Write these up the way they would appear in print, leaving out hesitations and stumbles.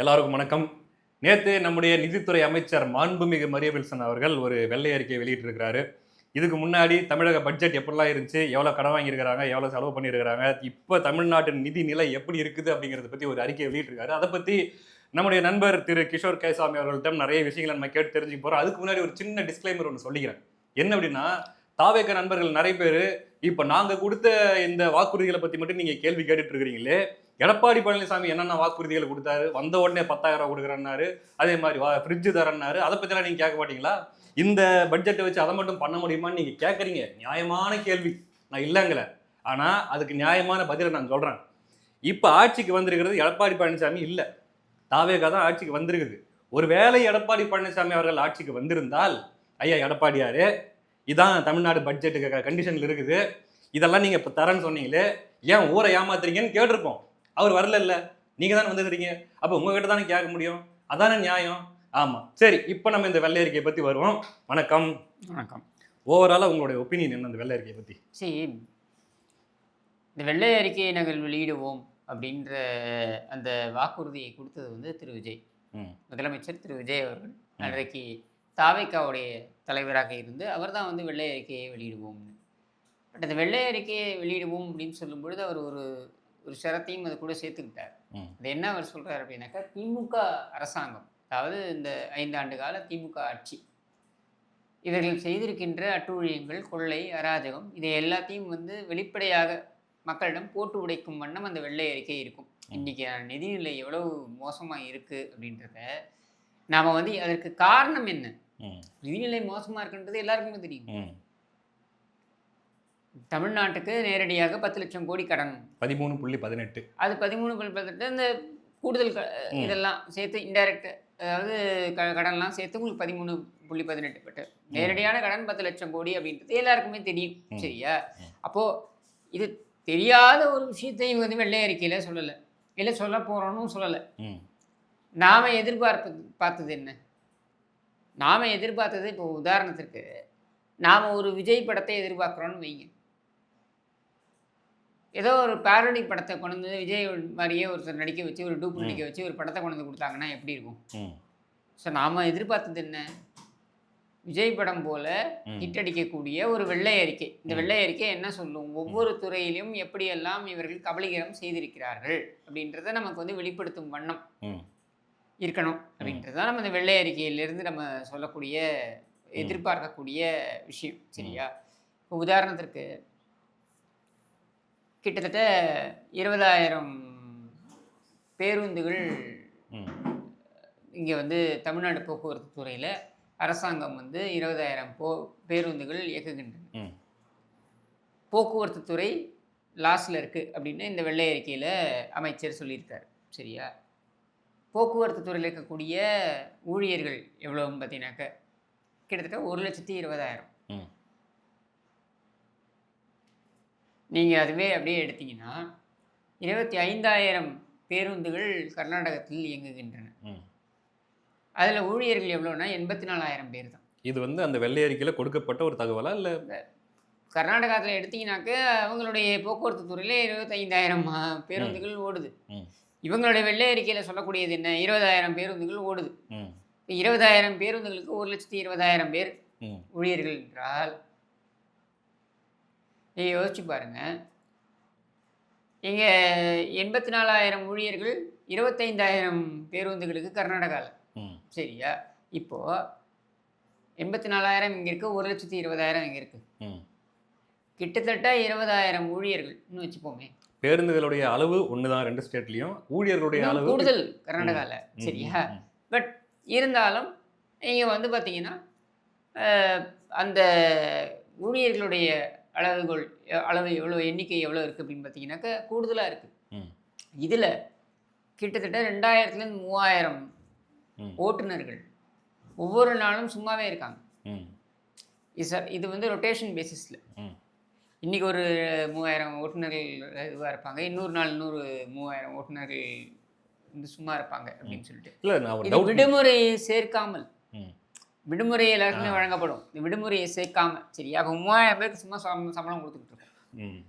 எல்லாருக்கும் வணக்கம். நேத்து நம்முடைய நிதித்துறை அமைச்சர் மாண்புமிகு மரிய வில்சன் அவர்கள் ஒரு வெள்ளை அறிக்கையை வெளியிட்டிருக்கிறாரு. இதுக்கு முன்னாடி தமிழக பட்ஜெட் எப்படிலாம் இருந்துச்சு, எவ்வளவு கடன் வாங்கியிருக்கிறாங்க, எவ்வளவு செலவு பண்ணியிருக்கிறாங்க, இப்ப தமிழ்நாட்டின் நிதி நிலை எப்படி இருக்குது அப்படிங்கிறத பத்தி ஒரு அறிக்கையை வெளியிட்டிருக்காரு. அதை பத்தி நம்முடைய நண்பர் திரு கிஷோர் கேசாமி அவர்கள்ட்ட நிறைய விஷயங்களை நம்ம கேட்டு தெரிஞ்சுக்க போறோம். அதுக்கு முன்னாடி ஒரு சின்ன டிஸ்க்ளைமர் ஒன்று சொல்லிக்கிறேன். என்ன அப்படின்னா, தாவேக நண்பர்கள் நிறைய பேர் இப்ப நாங்க கொடுத்த இந்த வாக்குறுதிகளை பத்தி மட்டும் நீங்க கேள்வி கேட்டுட்டு இருக்கிறீங்களே, எடப்பாடி பழனிசாமி என்னென்ன வாக்குறுதிகளை கொடுத்தாரு, வந்த உடனே 10,000 கொடுக்குறேன்னாரு, அதே மாதிரி ஃப்ரிட்ஜ் தரேன்னாரு, அதை பத்திலாம் நீங்க கேட்க மாட்டீங்களா? இந்த பட்ஜெட்டை வச்சு அதை மட்டும் பண்ண முடியுமான்னு நீங்க கேட்குறீங்க. நியாயமான கேள்வி, நான் இல்லைங்கல. ஆனா அதுக்கு நியாயமான பதிலை நான் சொல்றேன். இப்ப ஆட்சிக்கு வந்திருக்கிறது எடப்பாடி பழனிசாமி இல்ல, தாவேகா தான் ஆட்சிக்கு வந்திருக்குது. ஒருவேளை எடப்பாடி பழனிசாமி அவர்கள் ஆட்சிக்கு வந்திருந்தால், ஐயா எடப்பாடியாரு, இதான் தமிழ்நாடு பட்ஜெட்டுக்கு கண்டிஷன்ல இருக்குது, இதெல்லாம் நீங்க இப்ப தரேன்னு சொன்னீங்களே, ஏன் ஊரை ஏமாத்துறீங்கன்னு கேட்டிருப்போம். அவர் வரல, இல்ல நீங்க தானே வந்துக்கிறீங்க, அப்ப உங்ககிட்ட தானே கேட்க முடியும், அதானே நியாயம். ஆமா, சரி, இப்ப நம்ம இந்த வெள்ளை அறிக்கையை பத்தி வருவோம். வணக்கம். வணக்கம். ஓவராலா உங்களுடைய ஒப்பீனியன் என்ன இந்த வெள்ளை அறிக்கையை பத்தி? சரி, இந்த வெள்ளை அறிக்கையை நாங்கள் வெளியிடுவோம் அப்படின்ற அந்த வாக்குறுதியை கொடுத்தது வந்து திரு விஜய், முதலமைச்சர் திரு விஜய் அவர்கள். அன்றைக்கு தாவேக்காவுடைய தலைவராக இருந்து அவர் தான் வந்து வெள்ளை அறிக்கையை வெளியிடுவோம்னு. பட் அந்த வெள்ளை அறிக்கையை வெளியிடுவோம் அப்படின்னு சொல்லும் பொழுது அவர் ஒரு ஒரு ஷரத்தையும் அது கூட சேர்த்துக்கிட்டார். அது என்ன அவர் சொல்றாரு அப்படின்னாக்கா, திமுக அரசாங்கம், அதாவது இந்த 5 ஆண்டு கால திமுக ஆட்சி, இவர்கள் செய்திருக்கின்ற அட்டூழியங்கள், கொள்ளை, அராஜகம், இதை எல்லாத்தையும் வந்து வெளிப்படையாக மக்களிடம் போட்டு உடைக்கும் வண்ணம் அந்த வெள்ளை அறிக்கை இருக்கும். இன்னைக்கு நிதிநிலை எவ்வளவு மோசமாக இருக்குது அப்படின்றத நாம் வந்து அதற்கு காரணம் என்ன, நிதிநிலை மோசமாக இருக்குன்றது எல்லாருக்குமே தெரியும். தமிழ்நாட்டுக்கு நேரடியாக 10 லட்சம் கோடி கடன், 13.18, அது 13.18, இந்த கூடுதல் இதெல்லாம் சேர்த்து இன்டைரக்ட், அதாவது கடன்லாம் சேர்த்து உங்களுக்கு 13.18. பட் நேரடியான கடன் 10 லட்சம் கோடி அப்படின்றது எல்லாருக்குமே தெரியும். சரியா? அப்போது இது தெரியாத ஒரு விஷயத்தை இவங்க வந்து வெள்ளை அறிக்கையில் சொல்லலை, இல்லை சொல்ல போகிறோன்னு சொல்லலை. நாம் பார்த்தது என்ன? நாம் எதிர்பார்த்தது, இப்போ உதாரணத்திற்கு நாம் ஒரு விஜய் படத்தை எதிர்பார்க்குறோன்னு வைங்க, ஏதோ ஒரு பேரடி படத்தை கொண்டு வந்து விஜய் மாதிரியே ஒருத்தர் நடிக்க வச்சு, ஒரு டூப் நடிக்க வச்சு ஒரு படத்தை கொண்டு வந்து கொடுத்தாங்கன்னா எப்படி இருக்கும்? ஸோ நாம் எதிர்பார்த்தது என்ன? விஜய் படம் போல ஹிட் அடிக்கக்கூடிய ஒரு வெள்ளை அறிக்கை. இந்த வெள்ளை அறிக்கை என்ன சொல்லும்? ஒவ்வொரு துறையிலும் எப்படியெல்லாம் இவர்கள் கபலீகரம் செய்திருக்கிறார்கள் அப்படின்றத நமக்கு வந்து வெளிப்படுத்தும் வண்ணம் இருக்கணும் அப்படின்றது தான் நம்ம இந்த வெள்ளை அறிக்கையிலிருந்து நம்ம சொல்லக்கூடிய, எதிர்பார்க்கக்கூடிய விஷயம். சரியா? இப்போ உதாரணத்திற்கு கிட்டத்தட்ட 20,000 பேருந்துகள் இங்கே வந்து தமிழ்நாடு போக்குவரத்து துறையில் அரசாங்கம் வந்து 20,000 பேருந்துகள் இயக்குகின்றன. போக்குவரத்து துறை லாஸில் இருக்குது அப்படின்னு இந்த வெள்ளை அறிக்கையில் அமைச்சர் சொல்லியிருக்காரு. சரியா? போக்குவரத்து துறையில் இருக்கக்கூடிய ஊழியர்கள் எவ்வளோன்னு பார்த்தீங்கன்னாக்க கிட்டத்தட்ட 1,20,000. நீங்கள் அதுவே அப்படியே எடுத்தீங்கன்னா 25,000 பேருந்துகள் கர்நாடகத்தில் இயங்குகின்றன. அதில் ஊழியர்கள் எவ்வளோன்னா 84,000 பேர் தான். இது வந்து அந்த வெள்ளை அறிக்கையில் கொடுக்கப்பட்ட ஒரு தகவலா? இல்லை கர்நாடகத்தில் எடுத்தீங்கன்னாக்க அவங்களுடைய போக்குவரத்து துறையில் 25,000 பேருந்துகள் ஓடுது. இவங்களுடைய வெள்ளை அறிக்கையில் சொல்லக்கூடியது என்ன? 20,000 பேருந்துகள் ஓடுது. 20,000 பேருந்துகளுக்கு 1,20,000 பேர் ஊழியர்கள் என்றால் நீங்கள் யோசிச்சு பாருங்க. இங்கே 84,000 ஊழியர்கள் 25,000 பேருந்துகளுக்கு கர்நாடகாவில். சரியா? இப்போது 84,000 இங்கே இருக்குது, 1,20,000 இங்கே இருக்குது. கிட்டத்தட்ட 20,000 ஊழியர்கள்னு வச்சுப்போமே. பேருந்துகளுடைய அளவு ஒண்ணுதான் ரெண்டு ஸ்டேட்லயும், ஊழியர்களுடைய அளவு கூடுதல் கர்நாடகாவில். சரியா? பட் இருந்தாலும் இங்கே வந்து பார்த்தீங்கன்னா அந்த ஊழியர்களுடைய அளவு எவ்வளோ, எண்ணிக்கை எவ்வளோ இருக்குது அப்படின்னு பார்த்தீங்கன்னாக்கா கூடுதலாக இருக்குது. இதில் கிட்டத்தட்ட 2,000 to 3,000 ஓட்டுநர்கள் ஒவ்வொரு நாளும் சும்மாவே இருக்காங்க. இது வந்து ரொட்டேஷன் பேசிஸில். இன்றைக்கி ஒரு 3,000 ஓட்டுநர்கள் இதுவாக இருப்பாங்க, இன்னொரு நாள் 3,000 ஓட்டுநர்கள் வந்து சும்மா இருப்பாங்க அப்படின்னு சொல்லிட்டு. இல்லை, விடுமுறையை சேர்க்காமல், விடுமுறை எல்லாருக்குமே வழங்கப்படும், இந்த விடுமுறையை சேர்க்காம. சரி, அப்போ 3,000 பேருக்கு சும்மா சம்பளம் கொடுத்துக்கிட்டு இருக்கோம்.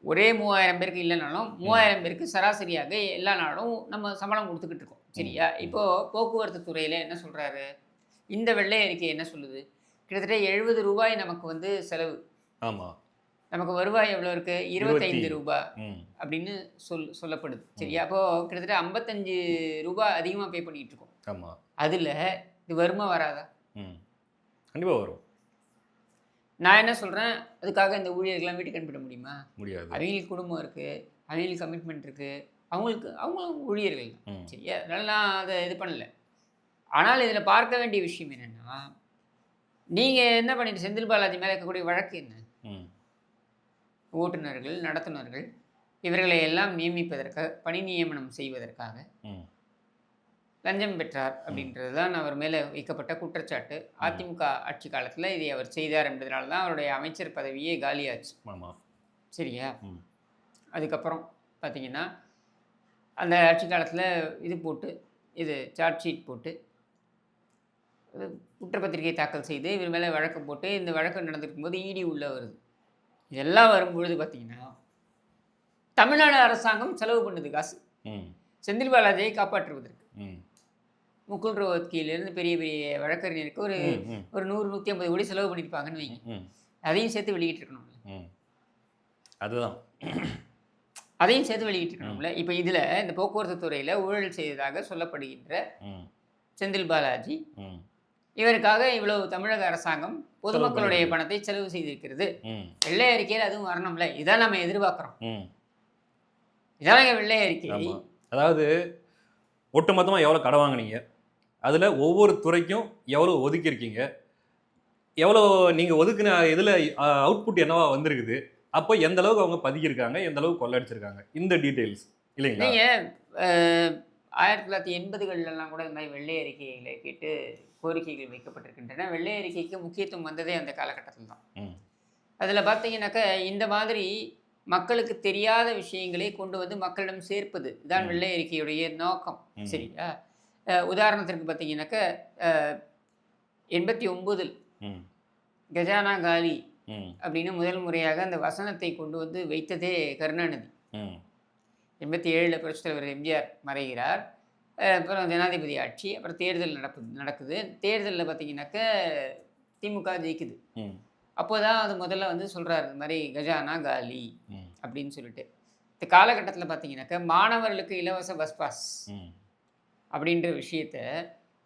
ஒரே 3000 பேருக்கு இல்லைனாலும் 3000 பேருக்கு சராசரியாக எல்லா நாளும் நம்ம சம்பளம் கொடுத்துக்கிட்டு இருக்கோம். சரியா? இப்போ போக்குவரத்து துறையில என்ன சொல்றாரு? இந்த வெள்ளை அறிக்கை என்ன சொல்லுது? கிட்டத்தட்ட ரூ. 70 நமக்கு வந்து செலவு. ஆமா. நமக்கு வருவாய் எவ்வளோ இருக்கு? ரூ. 25 ம். அப்படின்னு சொல்லப்படுது. சரியா? அப்போ கிட்டத்தட்ட ரூ. 55 அதிகமா பே பண்ணிட்டு இருக்கோம். ஆமா. அதுல இது வருமா வராதா? கண்டிப்பா வரும். நான் என்ன சொல்றேன், அதுக்காக இந்த ஊழியர்கள்லாம் வீட்டுக்கு அனுப்பிட முடியுமா? முடியாது. அவங்களுக்கு குடும்பம் இருக்கு, அவங்களுக்கு கமிட்மெண்ட் இருக்கு, அவங்களும் ஊழியர்கள் தான். சரியா? அதனால நான் அதை இது பண்ணல. ஆனால் இதில் பார்க்க வேண்டிய விஷயம் என்னன்னா, நீங்க என்ன பண்ணிட்டு செந்தில் பாலாஜி மேலே இருக்கக்கூடிய வழக்கு என்ன? ஓட்டுநர்கள், நடத்துனர்கள் இவர்களை எல்லாம் நியமிப்பதற்காக, பணி நியமனம் செய்வதற்காக லஞ்சம் பெற்றார் அப்படின்றது தான் அவர் மேலே வைக்கப்பட்ட குற்றச்சாட்டு. அதிமுக ஆட்சி காலத்தில் இதை அவர் செய்தார் என்பதனால தான் அவருடைய அமைச்சர் பதவியே காலியாச்சு. சரியா? அதுக்கப்புறம் பார்த்தீங்கன்னா அந்த ஆட்சி காலத்தில் இது சார்ஜ் ஷீட் போட்டு குற்றப்பத்திரிகை தாக்கல் செய்து இவர் மேலே வழக்கு போட்டு இந்த வழக்கு நடந்திருக்கும் போது இடி உள்ள வருது. இதெல்லாம் வரும்பொழுது பார்த்தீங்கன்னா தமிழ்நாடு அரசாங்கம் செலவு பண்ணுது காசு செந்தில் பாலாஜியை காப்பாற்றுவதற்கு. முகுல் ரோஹத்கியிலிருந்து பெரிய பெரிய வழக்கறிஞருக்கு ஒரு 100-150 கோடி செலவு பண்ணியிருப்பாங்கன்னு வைங்க. அதையும் சேர்த்து வெளியிட்டிருக்கணும். அதுதான் அதையும் சேர்த்து வெளியிட்டிருக்கணும்ல. இப்போ இதில் இந்த போக்குவரத்து துறையில் ஊழல் செய்ததாக சொல்லப்படுகின்ற செந்தில் பாலாஜி இவருக்காக இவ்வளவு தமிழக அரசாங்கம் பொதுமக்களுடைய பணத்தை செலவு செய்திருக்கிறது. வெள்ளை அறிக்கையில் அதுவும் வரணும்ல. இதான் நம்ம எதிர்பார்க்குறோம். இதான வெள்ளை அறிக்கை. அதாவது ஒட்டுமொத்தமாக எவ்வளோ கடன் வாங்கினீங்க, அதில் ஒவ்வொரு துறைக்கும் எவ்வளோ ஒதுக்கியிருக்கீங்க, எவ்வளோ நீங்கள் ஒதுக்கின இதில் அவுட்புட் என்னவா வந்திருக்குது, அப்போ எந்த அளவுக்கு அவங்க பதுக்கியிருக்காங்க, எந்த அளவுக்கு கொள்ளடிச்சிருக்காங்க, இந்த டீட்டெயில்ஸ் இல்லைங்களா? நீங்கள் 1980களெல்லாம் கூட இந்த மாதிரி வெள்ளை அறிக்கைகளை கேட்டு கோரிக்கைகள் வைக்கப்பட்டிருக்கின்றன. வெள்ளை அறிக்கைக்கு முக்கியத்துவம் வந்ததே அந்த காலகட்டத்தில் தான். அதில் பார்த்தீங்கன்னாக்கா இந்த மாதிரி மக்களுக்கு தெரியாத விஷயங்களை கொண்டு வந்து மக்களிடம் சேர்ப்பது தான் வெள்ளை அறிக்கையுடைய நோக்கம். சரியா? உதாரணத்திற்கு பார்த்தீங்கன்னாக்கா 89 கஜானா காலி அப்படின்னு முதல் முறையாக அந்த வசனத்தை கொண்டு வந்து வைத்ததே கருணாநிதி. 87 புரட்சித் தலைவர் எம்ஜிஆர் மறைகிறார். அப்புறம் ஜனாதிபதி ஆட்சி, அப்புறம் தேர்தல் நடக்குது. தேர்தலில் பார்த்தீங்கன்னாக்கா திமுக ஜெயிக்குது. அப்போதான் அது முதல்ல வந்து சொல்கிறாரு இந்த மாதிரி கஜானா காலி அப்படின்னு சொல்லிட்டு. இந்த காலகட்டத்தில் பார்த்தீங்கன்னாக்கா மாணவர்களுக்கு இலவச பஸ் பாஸ் அப்படின்ற விஷயத்த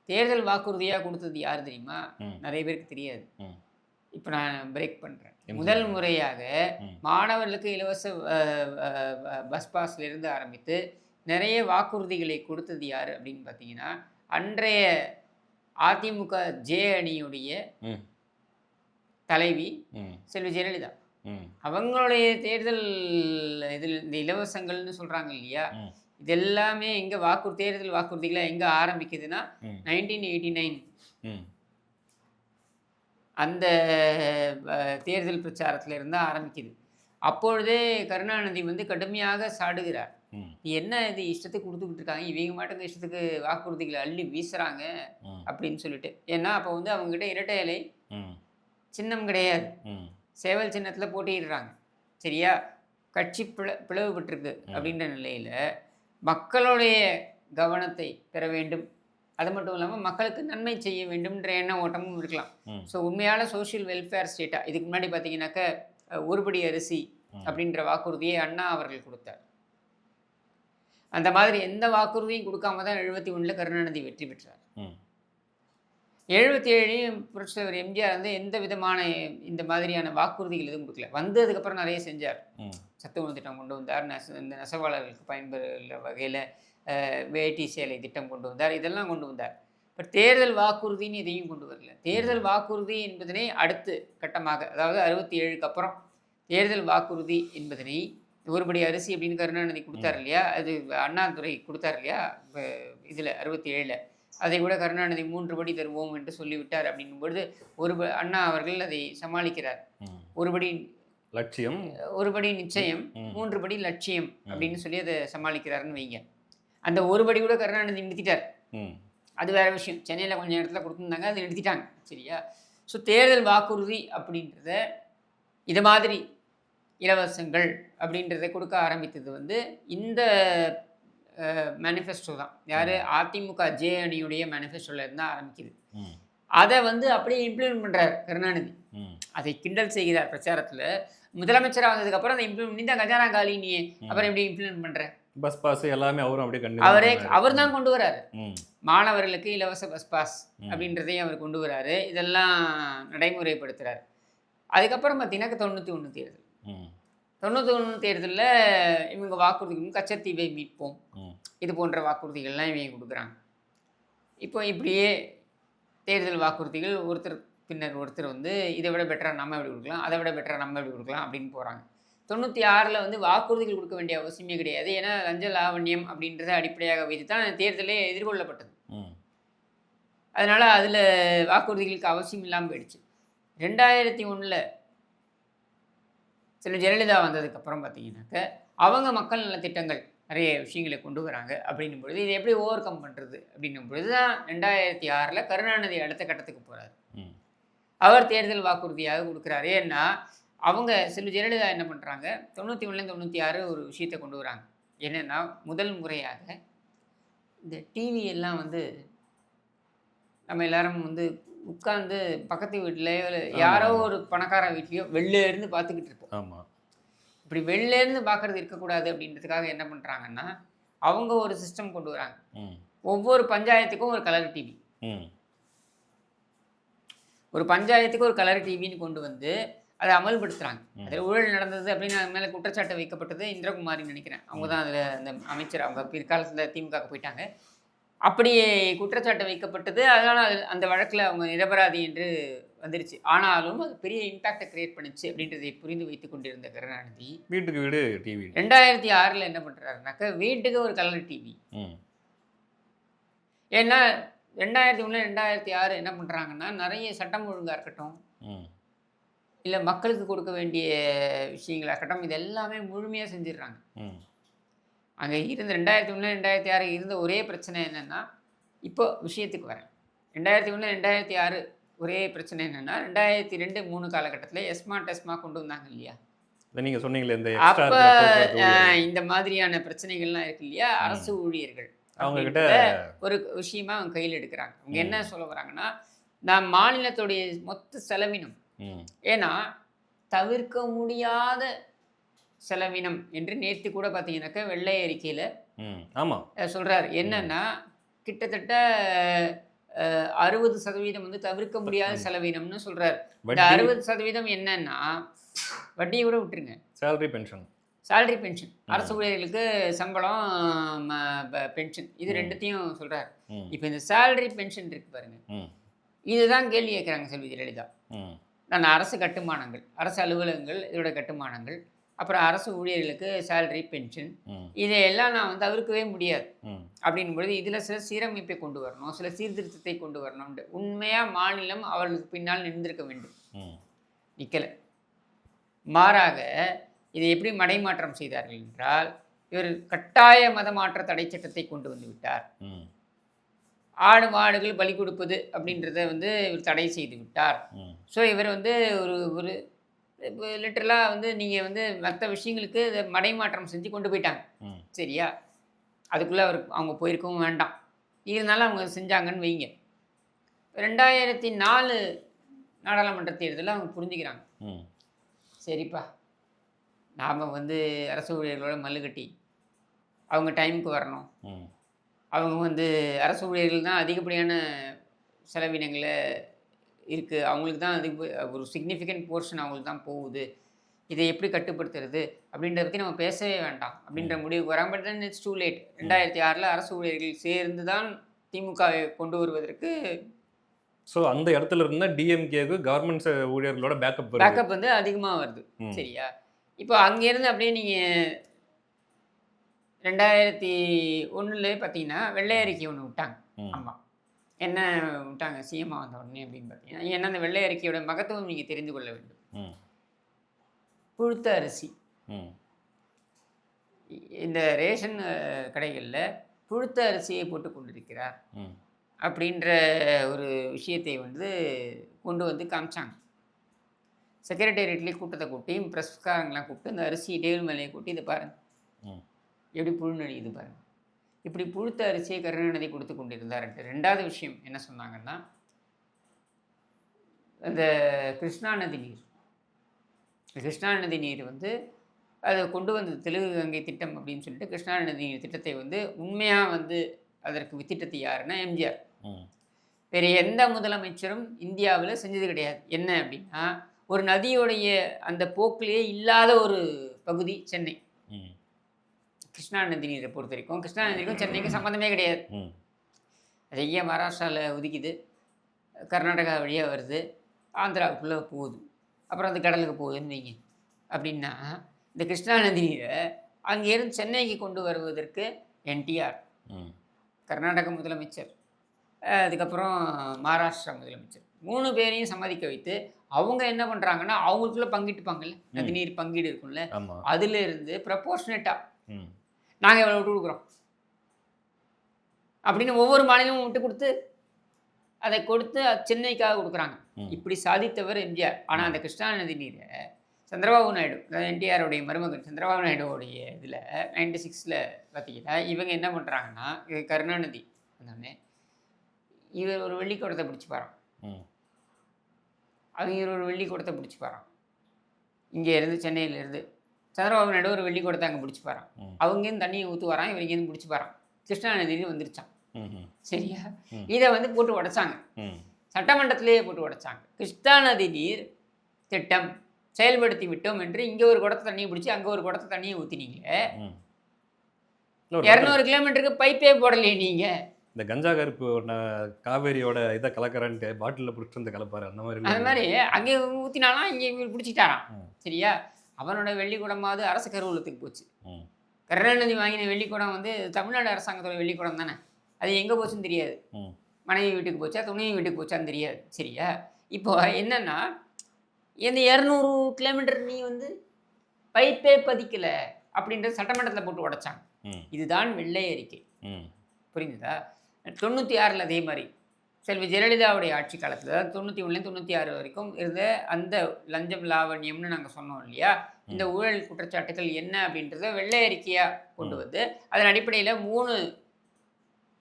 தேர்தல் வாக்குறுதியாக கொடுத்தது யார் தெரியுமா? நிறைய பேருக்கு தெரியாது. இப்போ நான் பிரேக் பண்ணுறேன். முதல் முறையாக மாணவர்களுக்கு இலவச பஸ் பாஸ்லேருந்து ஆரம்பித்து நிறைய வாக்குறுதிகளை கொடுத்தது யார் அப்படின்னு பார்த்தீங்கன்னா அன்றைய அதிமுக ஜே அணியுடைய தலைவி செல்வி ஜெயலலிதா. அவங்களுடைய தேர்தல் இதில் இந்த இலவசங்கள்னு சொல்கிறாங்க இல்லையா, இது எல்லாமே எங்கே தேர்தல் வாக்குறுதிகளை எங்கே ஆரம்பிக்குதுன்னா 1989 அந்த தேர்தல் பிரச்சாரத்தில் இருந்தால் ஆரம்பிக்குது. அப்பொழுதே கருணாநிதி வந்து கடுமையாக சாடுகிறார். என்ன இது இஷ்டத்துக்கு கொடுத்துக்கிட்டு இருக்காங்க, இவங்க மாட்டுக்கு இஷ்டத்துக்கு வாக்குறுதிகளை அள்ளி வீசுறாங்க அப்படின்னு சொல்லிட்டு. ஏன்னா அப்போ வந்து அவங்ககிட்ட இரட்டை இலை சின்னம் கிடையாது, சேவல் சின்னத்தில் போட்டிடுறாங்க. சரியா? கட்சி பிளவுபட்டிருக்கு அப்படின்ற நிலையில் மக்களுடைய கவனத்தை பெற வேண்டும், அது மட்டும் இல்லாமல் மக்களுக்கு நன்மை செய்ய வேண்டும்ன்ற எண்ண ஓட்டமும் இருக்கலாம். ஸோ உண்மையான சோஷியல் வெல்ஃபேர் ஸ்டேட்டாக இதுக்கு முன்னாடி பார்த்தீங்கன்னாக்கா ஒருபடி அரிசி அப்படின்ற வாக்குறுதியை அண்ணா அவர்கள் கொடுத்தார். அந்த மாதிரி எந்த வாக்குறுதியும் கொடுக்காம தான் 71 கருணாநிதி வெற்றி பெற்றார். 77 புரட்சித் தலைவர் எம்ஜிஆர் வந்து எந்த விதமான இந்த மாதிரியான வாக்குறுதிகள் எதுவும் கொடுக்கல. வந்ததுக்கப்புறம் நிறைய செஞ்சார். சத்து உணவு திட்டம் கொண்டு வந்தார், இந்த நெசவாளர்களுக்கு பயன்பெற வகையில் வேட்டி சேலை திட்டம் கொண்டு வந்தார், இதெல்லாம் கொண்டு வந்தார். பட் தேர்தல் வாக்குறுதின்னு இதையும் கொண்டு வரல. தேர்தல் வாக்குறுதி என்பதனை அடுத்து கட்டமாக, அதாவது 67க்கு அப்புறம் தேர்தல் வாக்குறுதி என்பதனை ஒருபடி அரிசி அப்படின்னு கருணாநிதி கொடுத்தார் இல்லையா, அது அண்ணாதுரை கொடுத்தார் இல்லையா இதில் 67, அதை கூட கருணாநிதி 3 படி தருவோம் என்று சொல்லிவிட்டார். அப்படின்னும் பொழுது அண்ணா அவர்கள் அதை சமாளிக்கிறார். ஒருபடி லட்சியம், ஒருபடி நிச்சயம், 3 படி லட்சியம் அப்படின்னு சொல்லி அதை சமாளிக்கிறாருன்னு வைங்க. அந்த ஒருபடி கூட கருணாநிதி நிறுத்திட்டார். அது வேற விஷயம். சென்னையில் கொஞ்சம் இடத்துல கொடுத்துருந்தாங்க, அதை நிறுத்திட்டாங்க. சரியா? ஸோ தேர்தல் வாக்குறுதி அப்படின்றத இது மாதிரி இலவசங்கள் அப்படின்றத கொடுக்க ஆரம்பித்தது வந்து இந்த மேனிஃபெஸ்டோ தான். யார்? அதிமுக ஜே அணியுடைய மேனிஃபெஸ்டோவில் இருந்தால் ஆரம்பிக்குது. அதை வந்து அப்படியே இம்ப்ளிமெண்ட் பண்ணுறார் கருணாநிதி. அதை கிண்டல் செய்கிறார் பிரச்சாரத்தில். முதலமைச்சராக வந்ததுக்கப்புறம் அதை இம்ப்ளிமெண்ட் பண்ணி தான் கஜானா காலி நீ அப்புறம் எப்படி இம்ப்ளிமெண்ட் பண்ணுற? பஸ் பாஸ் எல்லாமே அவரும் அப்படியே அவர் தான் கொண்டு வராரு. மாணவர்களுக்கு இலவச பஸ் பாஸ் அப்படின்றதையும் அவர் கொண்டு வராரு. இதெல்லாம் நடைமுறைப்படுத்துகிறார். அதுக்கப்புறம் பார்த்தீங்கன்னா 91 தேர்தல். 91 தேர்தலில் இவங்க வாக்குறுதிகளும் கச்சத்தீவை மீட்போம் இது போன்ற வாக்குறுதிகள்லாம் இவங்க கொடுக்குறாங்க. இப்போ இப்படியே தேர்தல் வாக்குறுதிகள் ஒருத்தர் பின்னர் ஒருத்தர் வந்து இதை விட பெட்டராக நம்ம எப்படி கொடுக்கலாம், அதை விட பெட்டராக நம்ம எப்படி கொடுக்கலாம் அப்படின்னு போகிறாங்க. 96 வந்து வாக்குறுதிகள் கொடுக்க வேண்டிய அவசியமே கிடையாது. ஏன்னா லஞ்ச லாவண்யம் அப்படின்றத அடிப்படையாக வைத்து தான் தேர்தலே எதிர்கொள்ளப்பட்டது. அதனால் அதில் வாக்குறுதிகளுக்கு அவசியம் இல்லாமல் போயிடுச்சு. 2001 சில ஜெயலலிதா வந்ததுக்கப்புறம் பார்த்தீங்கன்னாக்க அவங்க மக்கள் நல திட்டங்கள் நிறைய விஷயங்களை கொண்டு வராங்க அப்படின்னும் பொழுது இதை எப்படி ஓவர் கம் பண்ணுறது அப்படின்னும் பொழுது தான் 2006 கருணாநிதி அடுத்த கட்டத்துக்கு போகிறார். அவர் தேர்தல் வாக்குறுதியாக கொடுக்குறாரு. ஏன்னா அவங்க செல்வி ஜெயலலிதா என்ன பண்ணுறாங்க, 91 96 ஒரு விஷயத்தை கொண்டு வராங்க. என்னென்னா முதல் முறையாக இந்த டிவி எல்லாம் வந்து நம்ம எல்லாரும் வந்து உட்கார்ந்து பக்கத்து வீட்டிலையோ யாரோ ஒரு பணக்கார வீட்லையோ வெளில இருந்து பார்த்துக்கிட்டு இருப்போம். ஆமாம். இப்படி வெளில இருந்து பார்க்கறது இருக்கக்கூடாது அப்படின்றதுக்காக என்ன பண்ணுறாங்கன்னா அவங்க ஒரு சிஸ்டம் கொண்டு வராங்க. ஒவ்வொரு பஞ்சாயத்துக்கும் ஒரு கலர் டிவி, ஒரு பஞ்சாயத்துக்கு ஒரு கலர் டிவின்னு கொண்டு வந்து அதை அமல்படுத்துகிறாங்க. அதில் ஊழல் நடந்தது அப்படின்னு அது மேலே குற்றச்சாட்டு வைக்கப்பட்டது இந்திரகுமாரின்னு நினைக்கிறேன். அவங்க தான் அதில் அந்த அமைச்சர், அவங்க பிற்காலத்தில் திமுக போயிட்டாங்க. அப்படி குற்றச்சாட்டு வைக்கப்பட்டது. அதனால் அந்த வழக்கில் அவங்க நிரபராதி என்று வந்துருச்சு. ஆனாலும் அது பெரிய இம்பாக்டை கிரியேட் பண்ணிச்சு அப்படின்றதை புரிந்து வைத்து கொண்டிருந்த கருணாநிதி வீட்டுக்கு வீடு டிவி 2006 என்ன பண்ணுறாருனாக்கா வீட்டுக்கு ஒரு கலர் டிவி. ஏன்னா 2001 2006 என்ன பண்ணுறாங்கன்னா நிறைய சட்டம் ஒழுங்காக இருக்கட்டும், இல்லை மக்களுக்கு கொடுக்க வேண்டிய விஷயங்களாக இருக்கட்டும், இது எல்லாமே முழுமையாக செஞ்சிடுறாங்க. அங்கே இருந்த 2001 2006 இருந்த ஒரே பிரச்சனை என்னென்னா, இப்போ விஷயத்துக்கு வரேன். 2001 2006 ஒரே பிரச்சனை என்னென்னா 2002 3 காலகட்டத்தில் எஸ்மா கொண்டு வந்தாங்க இல்லையா? நீங்கள் சொன்னீங்களே இந்த அப்போ இந்த மாதிரியான பிரச்சனைகள்லாம் இருக்கு இல்லையா? அரசு ஊழியர்கள் அவங்க கிட்ட ஒரு விஷயமா அவங்க கையில் எடுக்கிறாங்க. அவங்க என்ன சொல்ல வராங்கன்னா, நான் மாநிலத்துடைய மொத்த செலவினம், ஏன்னா தவிர்க்க முடியாத செலவினம் என்று நேற்று கூட பார்த்தீங்கன்னாக்கா வெள்ளை அறிக்கையில் சொல்கிறார். என்னன்னா கிட்டத்தட்ட 60% வந்து தவிர்க்க முடியாத செலவினம்னு சொல்கிறார். இந்த 60% என்னன்னா வட்டியை கூட விட்டுருங்க, சேலரி பென்ஷன், அரசு ஊழியர்களுக்கு சம்பளம், பென்ஷன், இது ரெண்டுத்தையும் சொல்கிறார். இப்போ இந்த சேலரி பென்ஷன் இருக்கு பாருங்க, இதுதான் கேள்வி கேட்குறாங்க செல்வி ஜெயலலிதா. நான் அரசு கட்டுமானங்கள், அரசு அலுவலகங்கள், இதோட கட்டுமானங்கள், அப்புறம் அரசு ஊழியர்களுக்கு சேலரி பென்ஷன், இதையெல்லாம் நான் வந்து தவிர்க்கவே முடியாது அப்படின் பொழுது இதில் சில சீரமைப்பை கொண்டு வரணும், சில சீர்திருத்தத்தை கொண்டு வரணும். உண்மையாக மாநிலம் அவர்களுக்கு பின்னால் நின்றிருக்க வேண்டும், நிற்கலை. மாறாக இதை எப்படி மடைமாற்றம் செய்தார்கள் என்றால், இவர் கட்டாய மத மாற்ற தடை சட்டத்தை கொண்டு வந்து விட்டார். ஆடு மாடுகள் பலி கொடுப்பது அப்படின்றத வந்து இவர் தடை செய்து விட்டார். ஸோ இவர் வந்து ஒரு லிட்டரலாக வந்து நீங்கள் வந்து மற்ற விஷயங்களுக்கு இதை மடைமாற்றம் செஞ்சு கொண்டு போயிட்டாங்க. சரியா? அதுக்குள்ளே அவங்க போயிருக்கவும் வேண்டாம், இருந்தாலும் அவங்க செஞ்சாங்கன்னு வைங்க. 2004 நாடாளுமன்ற தேர்தலில் அவங்க புரிஞ்சுக்கிறாங்க, சரிப்பா நாம் வந்து அரசு ஊழியர்களோட மல்லுக்கட்டி அவங்க டைமுக்கு வரணும், அவங்க வந்து அரசு ஊழியர்கள் தான் அதிகப்படியான செலவினங்களை இருக்குது, அவங்களுக்கு தான் ஒரு சிக்னிஃபிகண்ட் போர்ஷன் அவங்களுக்கு தான் போகுது, இதை எப்படி கட்டுப்படுத்துறது அப்படின்றத பற்றி நம்ம பேசவே வேண்டாம் அப்படின்ற முடிவுக்கு வராங்க. But then it's too late. 2006 அரசு ஊழியர்கள் சேர்ந்து தான் திமுகவை கொண்டு வருவதற்கு. ஸோ அந்த இடத்துல இருந்தால் டிஎம்கேக்கு கவர்மெண்ட் ஊழியர்களோட பேக்கப் வந்து அதிகமாக வருது. சரியா? இப்போ அங்கேருந்து அப்படியே நீங்கள் 2001 பார்த்தீங்கன்னா வெள்ளை அறிக்கை ஒன்று விட்டாங்க. ஆமாம், என்ன விட்டாங்க சிஎம்மா வந்த உடனே அப்படின்னு பார்த்தீங்கன்னா, ஏன்னா அந்த வெள்ளை அறிக்கையோட மகத்துவம் நீங்கள் தெரிந்து கொள்ள வேண்டும். புழுத்த அரிசி, இந்த ரேஷன் கடைகளில் புழுத்த அரிசியை போட்டு கொண்டிருக்கிறார் அப்படின்ற ஒரு விஷயத்தை வந்து கொண்டு வந்து காமிச்சாங்க. செக்ரட்டேரியட்லேயே கூட்டத்தை கூட்டி ப்ரெஸ்காரங்களாம் கூப்பிட்டு இந்த அரிசி டேபிள் மேலேயே கூட்டி இதை பாருங்க எப்படி புழுநடிக்குது பாருங்க. இப்படி புழுத்த அரிசியை கருணாநிதி கொடுத்து கொண்டிருந்தாருன்ட்டு. ரெண்டாவது விஷயம் என்ன சொன்னாங்கன்னா, அந்த கிருஷ்ணா நதி நீர் வந்து அதை கொண்டு வந்தது தெலுங்கு கங்கை திட்டம் அப்படின்னு சொல்லிட்டு கிருஷ்ணா நதி நீர் திட்டத்தை வந்து உண்மையாக வந்து அதற்கு வித்திட்டது யாருன்னா எம்ஜிஆர். வேறு எந்த முதலமைச்சரும் இந்தியாவில் செஞ்சது கிடையாது. என்ன அப்படின்னா, ஒரு நதியோடைய அந்த போக்கிலேயே இல்லாத ஒரு பகுதி சென்னை. கிருஷ்ணா நதி நீரை பொறுத்த வரைக்கும் கிருஷ்ணா நதிக்கும் சென்னைக்கும் சம்மந்தமே கிடையாது. அது எங்கேயா மகாராஷ்டிராவில் உதிக்குது, கர்நாடகா வழியாக வருது, ஆந்திராவுக்குள்ளே போகுது, அப்புறம் அந்த கடலுக்கு போகுதுன்னு வைங்க. அப்படின்னா இந்த கிருஷ்ணா நதி நீரை அங்கேருந்து சென்னைக்கு கொண்டு வருவதற்கு என்டிஆர், கர்நாடக முதலமைச்சர், அதுக்கப்புறம் மகாராஷ்டிரா முதலமைச்சர் 3 பேரையும் சம்மதிக்க வைத்து அவங்க என்ன பண்ணுறாங்கன்னா, அவங்களுக்குள்ள பங்கிட்டுப்பாங்கல்ல, நதி நீர் பங்கீடு இருக்கும்ல, அதுலேருந்து ப்ரப்போர்ஷனேட்டாக நாங்கள் எவ்வளோ விட்டு கொடுக்குறோம் அப்படின்னு ஒவ்வொரு மாநிலமும் விட்டு கொடுத்து அதை கொடுத்து சென்னைக்காக கொடுக்குறாங்க. இப்படி சாதித்தவர் எம்ஜிஆர். ஆனால் அந்த கிருஷ்ணா நதி நீரை சந்திரபாபு நாயுடு, என்டிஆருடைய மருமகன் சந்திரபாபு நாயுடுவோடைய இதில் 96ல் பார்த்தீங்கன்னா இவங்க என்ன பண்ணுறாங்கன்னா, இது கருணாநிதி வந்தோடனே இவர் ஒரு வெள்ளி குடத்தை பிடிச்சி பாரான், அவங்க ஒரு வெள்ளி குடத்தை பிடிச்சி பாரான், இங்கே இருந்து சென்னையிலேருந்து சந்திரபாபு நாயுடு ஒரு வெள்ளி குடத்தை அங்கே பிடிச்சி பாரான், அவங்கேருந்து தண்ணியை ஊற்று வரான், இவங்க இங்கேருந்து பிடிச்சி பாரான், கிருஷ்ணா நதினு வந்துருச்சான். சரியா? இதை வந்து போட்டு உடைச்சாங்க, சட்டமன்றத்திலேயே போட்டு உடைச்சாங்க. கிருஷ்ணா நதி நீர் திட்டம் செயல்படுத்தி விட்டோம் என்று இங்கே ஒரு குடத்தை தண்ணியை பிடிச்சி அங்கே ஒரு குடத்தை தண்ணியை ஊற்றினீங்க. 200 கிலோமீட்டருக்கு பைப்பே போடலையே நீங்கள். இந்த கஞ்சா கருப்பு காவேரியோட இதை கலக்கறான்ட்டு பாட்டிலில் பிடிச்சிட்டு வந்து கலப்பாரு, அந்த மாதிரி அங்கே ஊற்றினாலாம் இங்கே பிடிச்சிட்டாரான். சரியா? அவனோட வெள்ளிக்கூடமாவது அரசு கருவூலத்துக்கு போச்சு. கருணாநிதி வாங்கின வெள்ளிக்கூடம் வந்து தமிழ்நாடு அரசாங்கத்தோட வெள்ளிக்கூடம் தானே, அது எங்கே போச்சுன்னு தெரியாது. மனைவி வீட்டுக்கு போச்சா துணைவி வீட்டுக்கு போச்சான்னு தெரியாது. சரியா? இப்போ என்னன்னா, இந்த 200 கிலோமீட்டர் நீ வந்து பைப்பே பதிக்கலை அப்படின்றது சட்டமன்றத்தில் போட்டு உடைச்சாங்க. இதுதான் வெள்ளை அறிக்கை. புரிஞ்சுதா? 96ல் அதே மாதிரி செல்வி ஜெயலலிதாவுடைய ஆட்சி காலத்தில் 91லேருந்து 96 வரைக்கும் இருந்த அந்த லஞ்சம் லாவண்யம்னு நாங்கள் சொன்னோம் இல்லையா, இந்த ஊழல் குற்றச்சாட்டுகள் என்ன அப்படின்றத வெள்ளை அறிக்கையாக கொண்டு வந்து அதன் அடிப்படையில் 3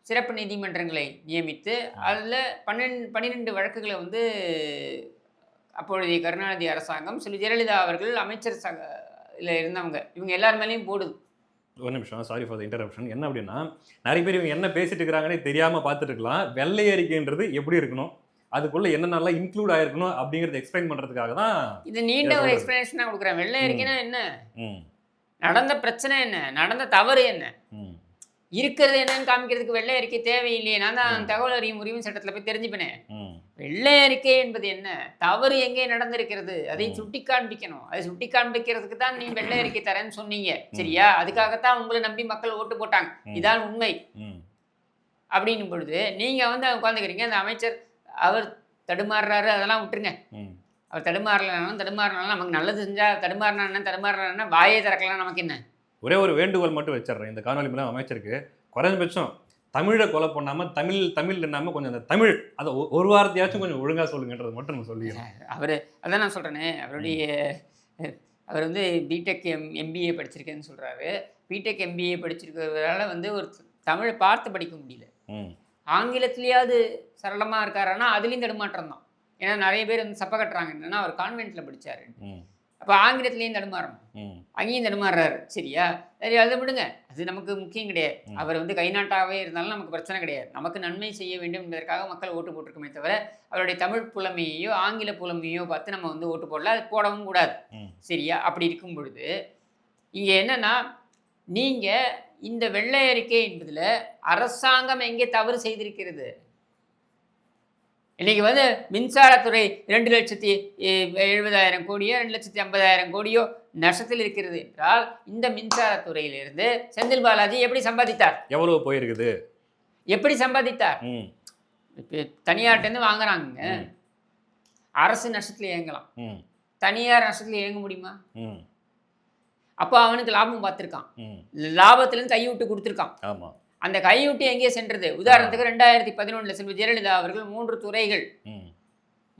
சிறப்பு நீதிமன்றங்களை நியமித்து அதில் 12 வழக்குகளை வந்து அப்பொழுதைய கருணாநிதி அரசாங்கம் செல்வி ஜெயலலிதா அவர்கள் அமைச்சர் இருந்தவங்க இவங்க எல்லார் மேலேயும் போடுது. ஒரு நிமிஷம், சாரி ஃபார் த இன்டரப்ஷன். என்ன அப்படின்னா, நிறைய பேர் இவங்க என்ன பேசிட்டு இருக்கிறாங்கன்னே தெரியாமல் பார்த்துட்டு இருக்கலாம். வெள்ளை அறிக்கைன்றது எப்படி இருக்கணும், அதுக்குள்ள என்னென்னலாம் இன்க்ளூட் ஆயிருக்கணும் அப்படிங்கிறத எக்ஸ்பிளைன் பண்ணுறதுக்காக தான் இது நீண்ட ஒரு எக்ஸ்பிளனேஷனாக கொடுக்குறேன். வெள்ளை அறிக்கைனா என்ன, நடந்த பிரச்சனை என்ன, நடந்த தவறு என்ன, இருக்கிறது என்னன்னு காமிக்கிறதுக்கு வெள்ளை அறிக்கை தேவையில்லையே. நான் தான் தகவல் அறியும் உரிமை சட்டத்தில் போய் தெரிஞ்சுப்பேனே. வெள்ளை அறிக்கை என்பது என்ன, தவறு எங்கே நடந்திருக்கிறது அதை சுட்டி காண்பிக்கணும். அதை சுட்டி காண்பிக்கிறதுக்கு தான் நீ வெள்ளை அறிக்கை தரேன்னு சொன்னீங்க. சரியா? அதுக்காகத்தான் உங்களை நம்பி மக்கள் ஓட்டு போட்டாங்க. இதான் உண்மை. அப்படின்னும் பொழுது நீங்க வந்து உட்காந்துக்கிறீங்க, அந்த அமைச்சர் அவர் தடுமாறுறாரு, அதெல்லாம் விட்டுருங்க. அவர் தடுமாறினாலும் நமக்கு நல்லது செஞ்சா தடுமாறினா வாயே திறக்கலாம், நமக்கு என்ன. ஒரே ஒரு வேண்டுகோள் மட்டும் வச்சிடுறேன் இந்த காணொலி மூலம் அமைச்சருக்கு. குறைஞ்சபட்சம் தமிழை கொலை பண்ணாமல் தமிழ் இல்லாமல் கொஞ்சம் அந்த தமிழ் அதை ஒரு வாரத்தையாச்சும் கொஞ்சம் ஒழுங்காக சொல்லுங்கன்றது மட்டும் நம்ம சொல்லிடுறேன். அவர் அதான் நான் சொல்கிறேனே, அவர் வந்து பிடெக் எம்பிஏ படிச்சிருக்கேன்னு சொல்கிறாரு. பிடெக் எம்பிஏ படிச்சிருக்கிறதால வந்து ஒரு தமிழை பார்த்து படிக்க முடியல. ஆங்கிலத்திலேயாவது சரளமாக இருக்காருன்னா அதுலேயும் தடுமாற்றம் தான். ஏன்னா நிறைய பேர் வந்து சப்ப கட்டுறாங்க, என்னன்னா அவர் கான்வென்ட்டில் படித்தார், அப்போ ஆங்கிலத்திலையும் தடுமாறணும், அங்கேயும் தடுமாறுறாரு. சரியா? சரி, அதை விடுங்க, அது நமக்கு முக்கியம் கிடையாது. அவர் வந்து கை நாட்டாகவே இருந்தாலும் நமக்கு பிரச்சனை கிடையாது. நமக்கு நன்மை செய்ய வேண்டும் என்பதற்காக மக்கள் ஓட்டு போட்டிருக்கோமே தவிர அவருடைய தமிழ் புலமையோ ஆங்கில புலமையோ பார்த்து நம்ம வந்து ஓட்டு போடல, அது போடவும் கூடாது. சரியா? அப்படி இருக்கும் பொழுது இங்கே என்னன்னா, நீங்கள் இந்த வெள்ளை அறிக்கை என்பதில் அரசாங்கம் எங்கே தவறு செய்திருக்கிறது? இன்றைக்கி வந்து மின்சாரத்துறை 2,70,000 கோடியோ 2,50,000 கோடியோ நஷ்டத்தில் இருக்கிறது என்றால் இந்த மின்சாரத்துறையிலிருந்து செந்தில் பாலாஜி எப்படி சம்பாதித்தார்? எவ்வளவு போயிருக்குது? எப்படி சம்பாதித்தார்? இப்போ தனியார்ட்டேருந்து வாங்குறாங்க, அரசு நஷ்டத்தில் இயங்கலாம், தனியார் நஷ்டத்தில் இயங்க முடியுமா? அப்போ அவனுக்கு லாபம் பார்த்துருக்கான், லாபத்துலேருந்து கைவிட்டு கொடுத்துருக்கான். ஆமாம். அந்த கையூட்டி எங்கே சென்றது? உதாரணத்துக்கு 2011 செல்வி ஜெயலலிதா அவர்கள் 3 துறைகள்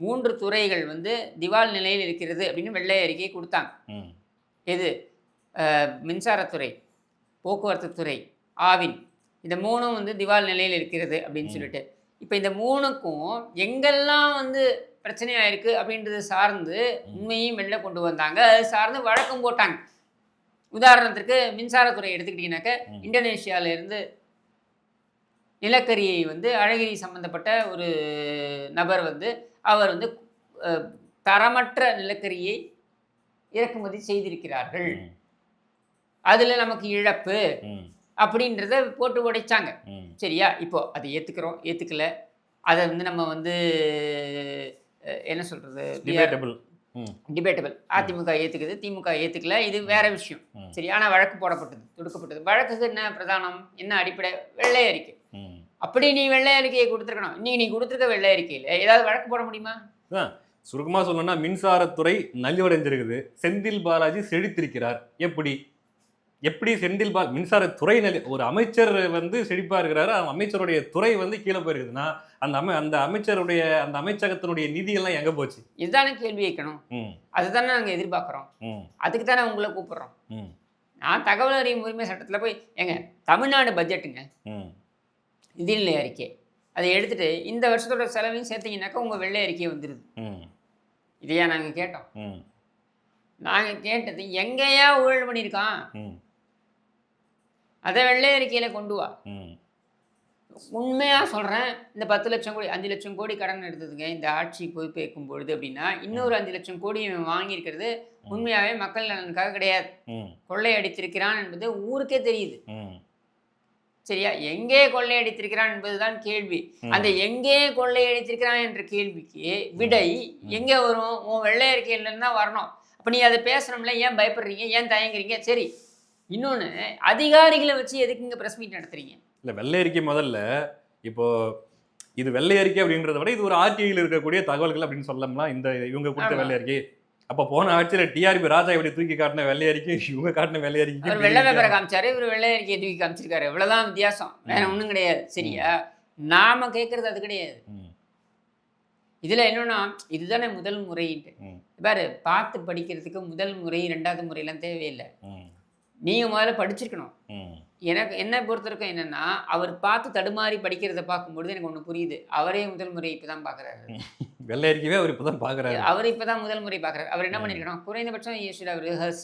3 துறைகள் வந்து திவால் நிலையில் இருக்கிறது அப்படின்னு வெள்ளை அறிக்கையை கொடுத்தாங்க. எது? மின்சாரத்துறை, போக்குவரத்து துறை, ஆவின், இந்த 3ம் வந்து திவால் நிலையில் இருக்கிறது அப்படின்னு சொல்லிட்டு. இப்போ இந்த 3க்கும் எங்கெல்லாம் வந்து பிரச்சனையாக இருக்குது அப்படின்றது சார்ந்து உண்மையும் வெளில கொண்டு வந்தாங்க. அது சார்ந்து வழக்கம் போட்டாங்க. உதாரணத்திற்கு மின்சாரத்துறை எடுத்துக்கிட்டிங்கனாக்க, இந்தோனேஷியாவிலேருந்து நிலக்கரியை வந்து அழகிரி சம்பந்தப்பட்ட ஒரு நபர் வந்து அவர் வந்து தரமற்ற நிலக்கரியை இறக்குமதி செய்திருக்கிறார்கள், அதில் நமக்கு இழப்பு அப்படின்றத போட்டு உடைச்சாங்க. சரியா? இப்போ அதை ஏற்றுக்கல, அதை வந்து நம்ம வந்து என்ன சொல்கிறது, டிபேட்டபிள். அதிமுக ஏற்றுக்குது, திமுக ஏற்றுக்கல, இது வேற விஷயம். சரி, ஆனால் வழக்கு போடப்பட்டது, தொடுக்கப்பட்டது. வழக்குக்கு என்ன பிரதானம், என்ன அடிப்படை? வெள்ளை அறிக்கை. அப்படி நீ வெள்ளை அறிக்கையை கொடுத்துருக்கணும். இன்னைக்கு நீ கொடுத்துருக்க வெள்ளை அறிக்கையில் ஏதாவது வழக்கு போட முடியுமா? சுருக்கமாக சொல்லணும்னா மின்சாரத்துறை நலிவடைஞ்சிருக்குது, செந்தில் பாலாஜி செழித்திருக்கிறார். எப்படி செந்தில் மின்சாரத்துறை ஒரு அமைச்சர் வந்து செழிப்பா இருக்கிறாரு, அமைச்சருடைய துறை வந்து கீழே போயிருக்குதுன்னா அந்த அமைச்சருடைய அந்த அமைச்சகத்தினுடைய நிதி எல்லாம் எங்க போச்சு? இதுதானே கேள்வி கேட்கணும். அதுதானே நாங்கள் எதிர்பார்க்குறோம். அதுக்கு தானே உங்களை கூப்பிடுறோம். நான் தகவல் அறியும் உரிமை சட்டத்தில் போய் தமிழ்நாடு பட்ஜெட்டுங்க, நிதிநிலை அறிக்கை, அதை எடுத்துட்டு இந்த வருஷத்தோட செலவையும் சேர்த்தீங்கன்னாக்கா உங்கள் வெள்ளை அறிக்கை வந்துடுது. இதையா நாங்கள் கேட்டோம்? நாங்கள் கேட்டது எங்கேயா ஊழல் பண்ணியிருக்கான், அதை வெள்ளை அறிக்கையில் கொண்டு வா. உண்மையாக சொல்கிறேன், இந்த 10 லட்சம் கோடி 5 லட்சம் கோடி கடன் எடுத்ததுங்க இந்த ஆட்சி பொறுப்பேற்கும் பொழுது அப்படின்னா, இன்னொரு 5 லட்சம் கோடி வாங்கியிருக்கிறது உண்மையாகவே மக்கள் நலனுக்காக கிடையாது, கொள்ளையடித்திருக்கிறான் என்பது ஊருக்கே தெரியுது. சரியா? எங்கே கொள்ளையடித்திருக்கிறான் என்பதுதான் கேள்வி. அந்த எங்கே கொள்ளையடித்திருக்கிறான் என்ற கேள்விக்கு விடை எங்கே வரும்? உன் வெள்ளை அறிக்கையிலேருந்து தான் வரணும். அப்போ நீ அதை பேசணும்ல, ஏன் பயப்படுறீங்க, ஏன் தயங்குறீங்க? சரி, இன்னொன்று, அதிகாரிகளை வச்சு எதுக்கு இங்கே ப்ரெஸ் மீட் நடத்துறீங்க? இல்லை, வெள்ளை அறிக்கை முதல்ல இப்போ இது வெள்ளை அறிக்கை அப்படின்றத விட இது ஒரு ஆர்டிஐயில் இருக்கக்கூடிய தகவல்கள் அப்படின்னு சொல்லலாம். இந்த இவங்க கொடுத்த வெள்ளை அறிக்கை. அப்போ போன ஆட்சியில் டிஆர்பி ராஜா இப்படி தூக்கி காட்டின வெள்ளை அறிக்கை, இவங்க காட்டின வெள்ளை அறிக்கை, வெள்ளை பேப்பரை காமிச்சாரு, இவர் வெள்ளை அறிக்கையை தூக்கி காமிச்சிருக்காரு. இவ்வளோதான் வித்தியாசம், வேற ஒன்றும் கிடையாது. சரியா? நாம கேட்கறது அது கிடையாது. இதில் என்னன்னா, இதுதானே முதல் முறைன்ட்டு பாரு, பார்த்து படிக்கிறதுக்கு முதல் முறை 2வது முறையெல்லாம் தேவையில்லை. நீங்கள் முதல்ல படிச்சிருக்கணும். எனக்கு என்ன பொறுத்தவரைக்கும் என்னென்னா, அவர் பார்த்து தடுமாறி படிக்கிறத பார்க்கும்பொழுது எனக்கு ஒன்று புரியுது, அவரே முதல் முறை இப்போ தான் பார்க்குறாரு. வெள்ளை அறிக்கையே அவர் இப்போ தான் பார்க்குறாரு. அவர் இப்போ தான் முதல் முறை பார்க்குறாரு. அவர் என்ன பண்ணியிருக்கணும், குறைந்தபட்சம் ரிஹர்ஸ்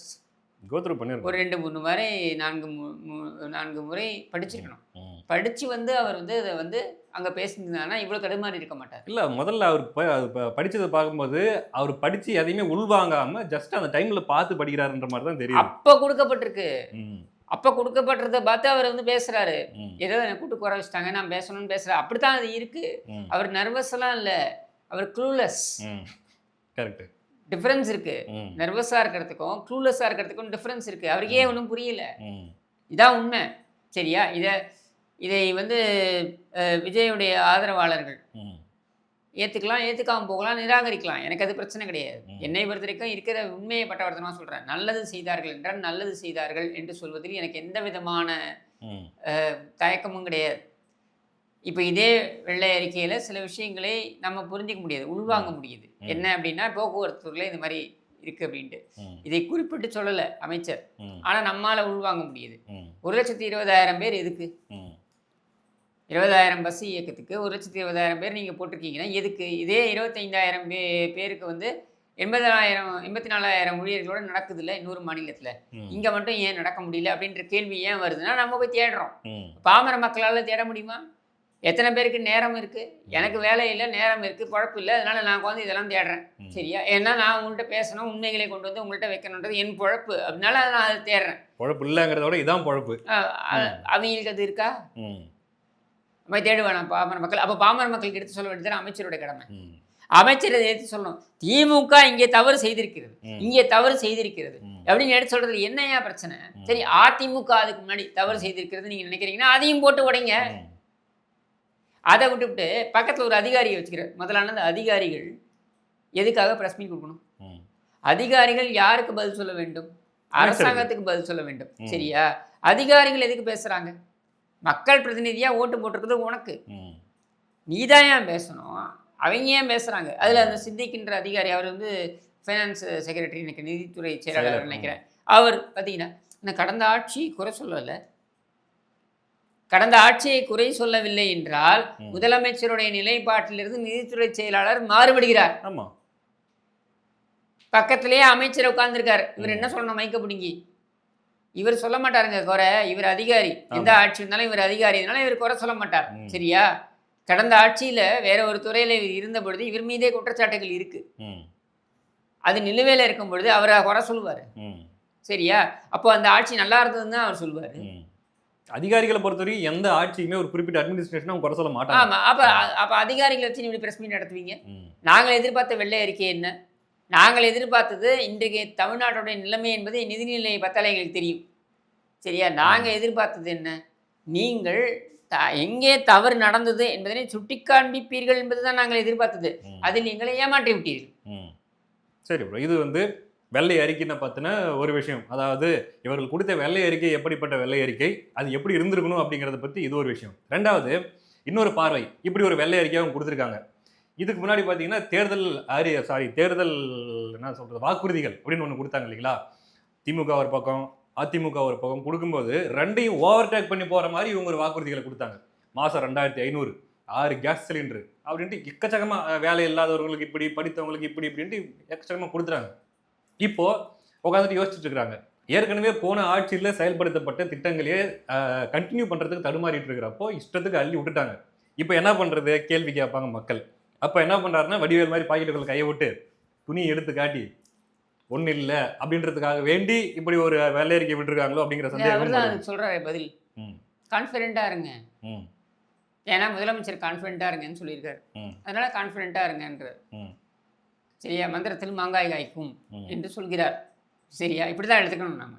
கோத்ரூ பண்ணிருக்கணும். ஒரு 2-3 முறை 4 முறை படிச்சிருக்கணும். படித்து வந்து அவர் வந்து அதை வந்து அங்கே பேசியிருந்தாங்கன்னா இவ்வளோ தடுமாறி இருக்க மாட்டார். இல்லை, முதல்ல அவர் படித்ததை பார்க்கும்போது அவர் படித்து எதையுமே உள்வாங்காமல் ஜஸ்ட் அந்த டைமில் பார்த்து படிக்கிறாருன்ற மாதிரி தான் தெரியும். அப்போ கொடுக்கப்பட்டிருக்கு. அப்போ கொடுக்கப்பட்டதை பார்த்து அவர் வந்து பேசுகிறாரு. ஏதோ என்னை கூட்டு குறை வச்சுட்டாங்க, நான் பேசணும்னு பேசுகிறேன். அப்படி தான் அது இருக்குது. அவர் நர்வஸ் எல்லாம் இல்லை, அவர் க்ளூலெஸ். கரெக்டு. டிஃப்ரென்ஸ் இருக்குது. நர்வஸாக இருக்கிறதுக்கும் க்ளூலெஸ்ஸாக இருக்கிறதுக்கும் டிஃப்ரென்ஸ் இருக்குது. அவருக்கே ஒன்றும் புரியல. இதான் உண்மை. சரியா? இதை வந்து விஜயுடைய ஆதரவாளர்கள் ஏற்றுக்கலாம், ஏற்றுக்காமல் போகலாம், நிராகரிக்கலாம். எனக்கு அது பிரச்சனை கிடையாது. என்னை பொறுத்த வரைக்கும் இருக்கிற உண்மையை பட்டவர்த்தனமாக சொல்கிறேன். நல்லது செய்தார்கள் என்றால் நல்லது செய்தார்கள் என்று சொல்வதில் எனக்கு எந்த விதமான தயக்கமும் கிடையாது. இப்போ இதே வெள்ளை அறிக்கையில் சில விஷயங்களை நம்ம புரிஞ்சிக்க முடியாது, உள்வாங்க முடியுது. என்ன அப்படின்னா, போக்குவரத்து துறையில் இந்த மாதிரி இருக்குது அப்படின்ட்டு இதை குறிப்பிட்டு சொல்லலை அமைச்சர், ஆனால் நம்மளால் உள்வாங்க முடியுது. 1,20,000 பேர் எதுக்கு? 20,000 பஸ் இயக்கத்துக்கு 1,20,000 பேர் நீங்கள் போட்டிருக்கீங்கன்னா எதுக்கு? இதே 25,000 பேருக்கு வந்து 84,000 ஊழியர்களோடு நடக்குது இல்லை இன்னொரு மாநிலத்தில், இங்கே மட்டும் ஏன் நடக்க முடியல அப்படின்ற கேள்வி ஏன் வருதுன்னா, நம்ம போய் தேடுறோம். பாமர மக்களால் தேட முடியுமா? எத்தனை பேருக்கு நேரம் இருக்குது? எனக்கு வேலை இல்லை, நேரம் இருக்குது, பழப்பு இல்லை, அதனால் நான் வந்து இதெல்லாம் தேடுறேன். சரியா? ஏன்னா நான் உங்கள்கிட்ட பேசணும், உண்மைகளை கொண்டு வந்து உங்கள்கிட்ட வைக்கணுன்றது என் பழப்பு, அதனால நான் அதை தேடுறேன். பழப்பு இல்லைங்கிறத விட இதான் பழப்பு. அவங்களுக்கு அது இருக்கா? நம்ம தேடுவேன் பாமர மக்கள். அப்போ பாமர மக்களுக்கு எடுத்து சொல்ல வேண்டியது அமைச்சருடைய கடமை. அமைச்சர் அதை எடுத்து சொல்லணும். திமுக இங்கே தவறு செய்திருக்கிறது, இங்கே தவறு செய்திருக்கிறது அப்படின்னு எடுத்து சொல்றது என்னையா பிரச்சனை? சரி, அதிமுக அதுக்கு முன்னாடி தவறு செய்திருக்கிறது நீங்கள் நினைக்கிறீங்கன்னா அதையும் போட்டு உடைங்க. அதை விட்டுவிட்டு பக்கத்தில் ஒரு அதிகாரியை வச்சுக்கிறார். முதலானது அதிகாரிகள் எதுக்காக ப்ரெஸ் மீட் கொடுக்கணும்? அதிகாரிகள் யாருக்கு பதில் சொல்ல வேண்டும்? அரசாங்கத்துக்கு பதில் சொல்ல வேண்டும். சரியா? அதிகாரிகள் எதுக்கு பேசுகிறாங்க? மக்கள் பிரதிநிதியாக ஓட்டு போட்டிருக்கிறது உனக்கு, நீதான் ஏன் பேசணும்? அவங்க ஏன் பேசுகிறாங்க அதில் அந்த சித்திக்கின்ற அதிகாரி அவர் வந்து ஃபைனான்ஸ் செக்ரட்டரி எனக்கு நிதித்துறை செயலாளர் நினைக்கிறேன். அவர் பார்த்தீங்கன்னா இந்த கடந்த ஆட்சி குறை சொல்லலை, கடந்த ஆட்சியை குறை சொல்லவில்லை என்றால் முதலமைச்சருடைய நிலைப்பாட்டிலிருந்து நிதித்துறை செயலாளர் மாறுபடுகிறார். ஆமாம், பக்கத்திலேயே அமைச்சர் உட்கார்ந்துருக்காரு. இவர் என்ன சொல்லணும் மைக்க பிடிங்கி? இவர் சொல்ல மாட்டாருங்க குறை, இவர் அதிகாரி. எந்த ஆட்சி இருந்தாலும் இவர் அதிகாரி, அதனால இவர் குறை சொல்ல மாட்டார். சரியா? கடந்த ஆட்சியில் வேற ஒரு துறையில் இவர் இருந்த பொழுது இவர் மீதே குற்றச்சாட்டுகள் இருக்கு, அது நிலுவையில் இருக்கும் பொழுது அவரை குறை சொல்லுவார். சரியா? அப்போ அந்த ஆட்சி நல்லா இருந்ததுன்னு தான் அவர் சொல்லுவார். அதிகாரிகளை பொறுத்தவரைக்கும் எந்த ஆட்சியுமே ஒரு குறிப்பிட்ட அட்மினிஸ்ட்ரேஷன் அவங்க குறை சொல்ல மாட்டாங்க. ஆமாம். அப்போ அதிகாரிகளை வச்சு இப்படி பிரஸ் மீட் நடத்துவீங்க? நாங்கள் எதிர்பார்த்த வெள்ளை அறிக்கை என்ன? நாங்கள் எதிர்பார்த்தது இன்றைக்கு தமிழ்நாட்டுடைய நிலைமை என்பது நிதிநிலை பத்தாலே எங்களுக்கு தெரியும். சரியா? நாங்கள் எதிர்பார்த்தது என்ன? நீங்கள் எங்கே தவறு நடந்தது என்பதனை சுட்டி காண்பிப்பீர்கள் என்பதுதான் நாங்கள் எதிர்பார்த்தது. அதில் எங்களை ஏமாற்றி விட்டீர்கள். சரி ப்ரோ, இது வந்து வெள்ளை அறிக்கைன்னு பார்த்தினா ஒரு விஷயம். அதாவது இவர்கள் கொடுத்த வெள்ளை அறிக்கை எப்படிப்பட்ட வெள்ளை அறிக்கை, அது எப்படி இருந்திருக்கணும் அப்படிங்கிறத பற்றி இது ஒரு விஷயம். ரெண்டாவது இன்னொரு பார்வை, இப்படி ஒரு வெள்ளை அறிக்கையை அவங்க கொடுத்துருக்காங்க. இதுக்கு முன்னாடி பார்த்தீங்கன்னா தேர்தல் என்ன சொல்கிறது வாக்குறுதிகள் அப்படின்னு ஒன்று கொடுத்தாங்க இல்லைங்களா? திமுக ஒரு பக்கம், அதிமுக ஒரு பக்கம் கொடுக்கும்போது ரெண்டையும் ஓவர்டேக் பண்ணி போகிற மாதிரி இவங்க ஒரு வாக்குறுதிகளை கொடுத்தாங்க. மாதம் 2500, 6 கேஸ் சிலிண்டரு அப்படின்ட்டு எக்கச்சக்கமாக, வேலை இல்லாதவர்களுக்கு இப்படி, படித்தவங்களுக்கு இப்படி இப்படின்ட்டு எக்கச்சக்கமாக கொடுத்துறாங்க. இப்போது உட்காந்துட்டு யோசிச்சுட்டு இருக்கிறாங்க. ஏற்கனவே போன ஆட்சியில் செயல்படுத்தப்பட்ட திட்டங்களையே கண்டினியூ பண்ணுறதுக்கு தடுமாறிட்டு இருக்கிறப்போ இஷ்டத்துக்கு அள்ளி விட்டுட்டாங்க. இப்போ என்ன பண்ணுறது கேள்வி கேட்பாங்க மக்கள். அப்போ என்ன பண்ணுறாருன்னா வடிவேல் மாதிரி பாக்கெட்டுக்குள்ள கையை விட்டு துணியை எடுத்து காட்டி ஒன்றும் இல்லை அப்படின்றதுக்காக வேண்டி இப்படி ஒரு வெள்ளை அறிக்கை விட்டுருக்காங்களோ அப்படிங்கிற சந்தேகம் சொல்கிறாரு. பதில் கான்ஃபிடென்ட்டாக இருங்க, ஏன்னா முதலமைச்சர் கான்ஃபிடென்ட்டாக இருங்கன்னு சொல்லியிருக்காரு. அதனால கான்ஃபிடென்ட்டாக இருங்கன்ற. சரியா? மந்திரத்தில் மாங்காய் காய்க்கும் என்று சொல்கிறார். சரியா? இப்படி தான் எடுத்துக்கணும். நம்ம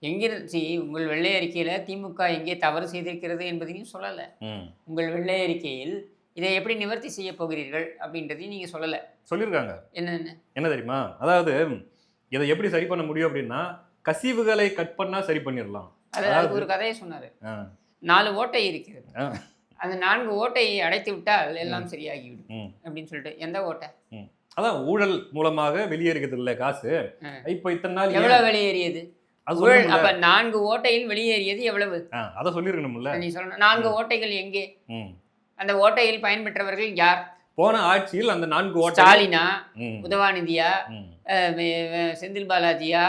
எங்கிருந்துச்சு உங்கள் வெள்ளை அறிக்கையில் திமுக எங்கே தவறு செய்திருக்கிறது என்பதையும் சொல்லலை. உங்கள் வெள்ளை அறிக்கையில் இதை எப்படி நிவர்த்தி செய்ய போகிறீர்கள் அப்படின்றதையும் நீங்கள் சொல்லலை. சொல்லியிருக்காங்க. என்ன தெரியுமா? அதாவது இதை எப்படி சரி பண்ண முடியும் அப்படின்னா, கசிவுகளை கட் பண்ணால் சரி பண்ணிடலாம். அதாவது ஒரு கதையை சொன்னார். 4 ஓட்டை இருக்கிறது, அந்த 4 ஓட்டையை அடைத்து விட்டால் எல்லாம் சரியாகிவிடும் அப்படின்னு சொல்லிட்டு. எந்த ஓட்டை? அதான் ஊழல் மூலமாக வெளியேறுகிறது இல்லை காசு. இப்போ இத்தனை நாள் எவ்வளவு வெளியேறியது? அப்ப 4 ஓட்டையில் வெளியேறியது எவ்வளவு? அதை சொல்லிருக்கணும்ல. நீ சொல்லணும். 4 ஓட்டைகள் எங்கே? அந்த ஓட்டையில் பயன்பெற்றவர்கள் யார்? போன ஆட்சியில் அந்த 4 ஓட்டை ஸ்டாலினா, உதவாநிதியா, செந்தில் பாலாஜியா,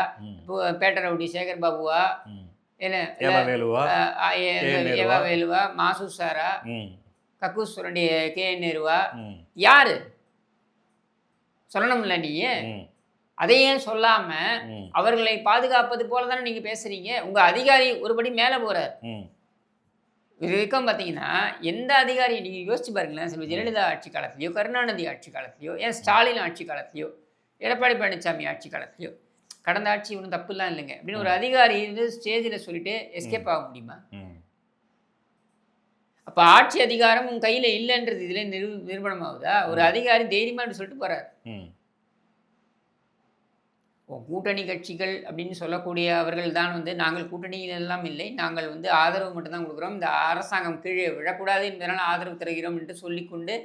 பேட்டரவுடி சேகர் பாபுவா, ஏவா வேலுவா, மாசுசாரா, கக்கூஸ் சுரண்டி KN நேருவா, யாரு சொல்லணும்ல? நீ அதையே சொல்லாம அவர்களை பாதுகாப்பது போல தானே நீங்க பேசுறீங்க. உங்க அதிகாரி ஒருபடி மேல போறார். இதுக்கும் பார்த்தீங்கன்னா எந்த அதிகாரி நீங்கள் யோசிச்சு பாருங்களேன். செல்வி ஜெயலலிதா ஆட்சி காலத்திலையோ, கருணாநிதி ஆட்சி காலத்திலையோ, ஏன் ஸ்டாலின் ஆட்சி காலத்திலையோ, எடப்பாடி பழனிசாமி ஆட்சி காலத்திலையோ, கடந்த ஆட்சி ஒன்றும் தப்புலாம் இல்லைங்க அப்படின்னு ஒரு அதிகாரி வந்து ஸ்டேஜில் சொல்லிட்டு எஸ்கேப் ஆக முடியுமா? அப்போ ஆட்சி அதிகாரம் உன் கையில் இல்லைன்றது இதில் நிரூபணம் ஆகுதா? ஒரு அதிகாரி தைரியமாக சொல்லிட்டு போகிறார். கூட்டணி கட்சிகள் அப்படின்னு சொல்லக்கூடிய அவர்கள் தான் வந்து நாங்கள் கூட்டணியில் எல்லாம் இல்லை, நாங்கள் வந்து ஆதரவு மட்டும்தான் கொடுக்குறோம், இந்த அரசாங்கம் கீழே விழக்கூடாது என்பதனால் ஆதரவு தருகிறோம் என்று சொல்லிக்கொண்டு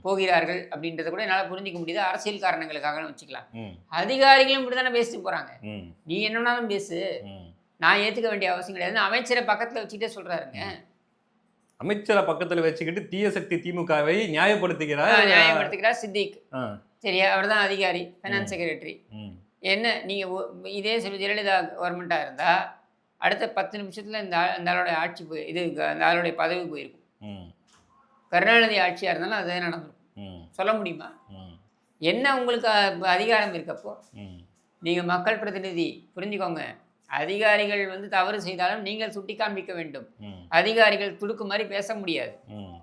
போகிறார்கள் அப்படின்றத கூட என்னால் புரிஞ்சிக்க முடியுது. அரசியல் காரணங்களுக்காக வச்சுக்கலாம். அதிகாரிகளும் இப்படி தானே பேசிட்டு போகிறாங்க. நீ என்னன்னாலும் பேசு, நான் ஏற்றுக்க வேண்டிய அவசியம் கிடையாது. அமைச்சரை பக்கத்தில் வச்சுக்கிட்டே சொல்கிறாருங்க. அமைச்சரை பக்கத்தில் வச்சுக்கிட்டு தீய சக்தி திமுகவை நியாயப்படுத்துகிறார் சித்திக். சரியா? அவர் தான் அதிகாரி, ஃபைனான்ஸ் செக்ரட்டரி. என்ன நீங்கள் இதே செல்வி ஜெயலலிதா கவர்மெண்ட்டாக இருந்தால் அடுத்த 10 நிமிஷத்தில் இந்த ஆளுடைய ஆட்சி இந்த ஆளுடைய பதவி போயிருக்கும். கருணாநிதி ஆட்சியாக இருந்தாலும் அதே நடந்திருக்கும். சொல்ல முடியுமா? என்ன உங்களுக்கு அதிகாரம் இருக்கப்போ? நீங்கள் மக்கள் பிரதிநிதி, புரிஞ்சுக்கோங்க. அதிகாரிகள் வந்து தவறு செய்தாலும் நீங்கள் சுட்டி காண்பிக்க வேண்டும். அதிகாரிகள் துடுக்கு மாதிரி பேச முடியாது,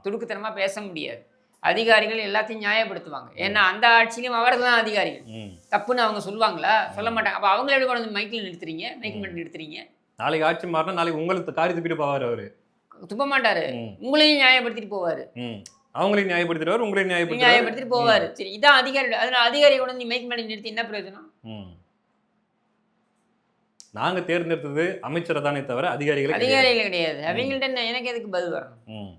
துடுக்குத்தனமாக பேச முடியாது. அதிகாரிகள் எல்லாத்தையும் நியாயப்படுத்துவாங்க. ஏன்னா அந்த ஆட்சியிலும் அவர்கள் தான் அதிகாரிகள். தப்புன்னு அவங்க சொல்லுவாங்களா? சொல்ல மாட்டாங்க. அப்போ அவங்கள எப்படி கொண்டு வந்து மைக்கில் நிறுத்துறீங்க, மைக்கில் நிறுத்துறீங்க? நாளைக்கு ஆட்சி மாறினா நாளைக்கு உங்களுக்கு காரி துப்பிட்டு போவார். அவரு துப்ப மாட்டாரு, உங்களையும் நியாயப்படுத்திட்டு போவார். அவங்களையும் நியாயப்படுத்திடுவார், உங்களையும் நியாயப்படுத்திட்டு போவார். சரி, இதான் அதிகாரி. அதனால அதிகாரியை கொண்டு வந்து மைக் மேலே நிறுத்தி என்ன பிரயோஜனம்? நாங்க தேர்ந்தெடுத்தது அமைச்சரை தானே தவிர அதிகாரிகள் கிடையாது. அவங்கள்ட்ட எனக்கு எதுக்கு பதில் வரணும்?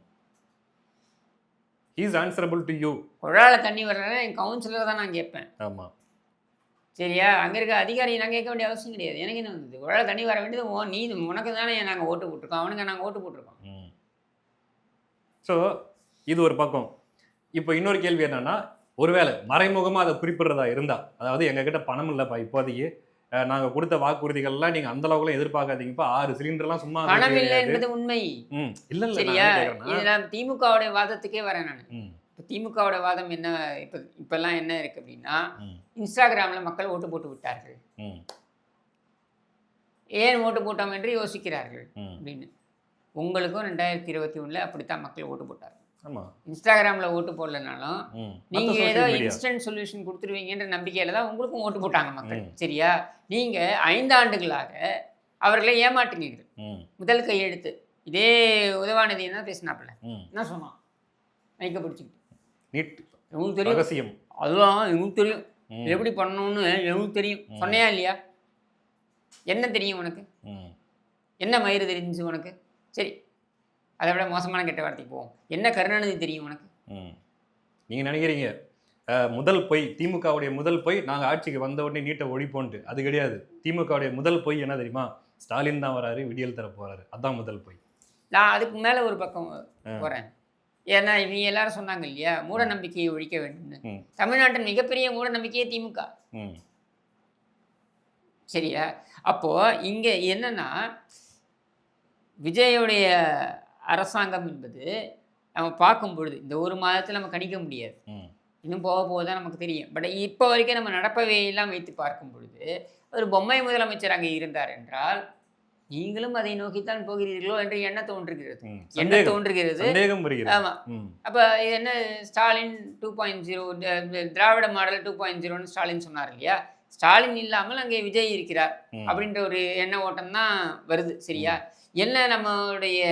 he is answerable to you. குழால தண்ணி வரலன்னா என் கவுன்சிலர் தான் நான் கேட்பேன். ஆமா. சரியா? அங்கே இருக்க அதிகாரி நான் கேட்க வேண்டிய அவசியம் கிடையாது. எனக்கு என்ன வந்தது? குழால தண்ணி வர வேண்டியது நீ உனக்கு தானே நாங்கள் ஓட்டு போட்டிருக்கோம், அவனுக்கு நாங்கள் ஓட்டு போட்டிருக்கோம். ஸோ இது ஒரு பக்கம். இப்போ இன்னொரு கேள்வி என்னன்னா, ஒருவேளை மறைமுகமாக அதை குறிப்பிடுறதா இருந்தா, அதாவது எங்ககிட்ட பணம் இல்லைப்பா இப்போதைக்கு, நாங்கள் கொடுத்த வாக்குறுதிகள்லாம் நீங்கள் அந்த அளவுக்குலாம் எதிர்பார்க்காதீங்கப்பா, 6 சிலிண்டர்லாம் சும்மா பணம் இல்லை என்பது உண்மை. இல்லை இல்லை சரியா? இது நான் திமுகவுடைய வாதத்துக்கே வரேன் நான். இப்போ திமுகவோட வாதம் என்ன, இப்பெல்லாம் என்ன இருக்கு அப்படின்னா, இன்ஸ்டாகிராமில் மக்கள் ஓட்டு போட்டு விட்டார்கள், ஏன் ஓட்டு போட்டோம் என்று யோசிக்கிறார்கள் அப்படின்னு. உங்களுக்கும் 2021 அப்படித்தான் மக்கள் ஓட்டு போட்டார்கள். இன்ஸ்டாகிராமில் ஓட்டு போடலனாலும் நீங்கள் ஏதோ இன்ஸ்டன்ட் சொல்யூஷன் கொடுத்துருவீங்கன்ற நம்பிக்கையில் தான் உங்களுக்கும் ஓட்டு போட்டாங்க மக்கள். சரியா? நீங்கள் 5 ஆண்டுகளாக அவர்களை ஏமாற்றினீர்கள். முதல் கையெழுத்து இதே உதவாநிதி என்ன பேசினாப்புல என்ன சொன்னான், மைக்க பிடிச்சிக்கிட்டு எங்களுக்கு தெரியும், அதுதான் எங்களுக்கு தெரியும் எப்படி பண்ணணும்னு எங்களுக்கு தெரியும் சொன்னையா இல்லையா? என்ன தெரியும் உனக்கு? என்ன மயிறு தெரிஞ்சு உனக்கு? சரி, அதை விட மோசமான கெட்ட வார்த்தைக்கு போவோம். என்ன கருணாநிதி தெரியும் உனக்கு? நீங்கள் நினைக்கிறீங்க முதல் பொய், திமுகவுடைய முதல் பொய் நாங்கள் ஆட்சிக்கு வந்த உடனே நீட்டை ஒழிப்போன்ட்டு. அது கிடையாது. திமுகவுடைய முதல் பொய் என்ன தெரியுமா? ஸ்டாலின் தான் வராரு, விடியல் தர போறாரு. அதான் முதல் பொய். நான் அதுக்கு மேலே ஒரு பக்கம் போகிறேன். ஏன்னா இவங்க எல்லாரும் சொன்னாங்க இல்லையா, மூட நம்பிக்கையை ஒழிக்க வேண்டும்னு. தமிழ்நாட்டின் மிகப்பெரிய மூட நம்பிக்கையே திமுக. சரியா? அப்போது இங்கே என்னன்னா, விஜயுடைய அரசாங்கம் என்பது நம்ம பார்க்கும் பொழுது இந்த ஒரு மாதத்தில் நம்ம கணிக்க முடியாது, இன்னும் போக போக தான் நமக்கு தெரியும். பட் இப்போ வரைக்கும் நம்ம நடப்பவையெல்லாம் வைத்து பார்க்கும் பொழுது ஒரு பொம்மை முதலமைச்சர் அங்கே இருந்தார் என்றால் நீங்களும் அதை நோக்கித்தான் போகிறீர்களோ என்று என்ன தோன்றுகிறது. ஆமாம். அப்போ இது என்ன, ஸ்டாலின் 2.0, திராவிட மாடல் 2.0ன்னு ஸ்டாலின் சொன்னார் இல்லையா? ஸ்டாலின் இல்லாமல் அங்கே விஜய் இருக்கிறார் அப்படின்ற ஒரு எண்ண ஓட்டம் தான் வருது. சரியா? என்ன நம்மளுடைய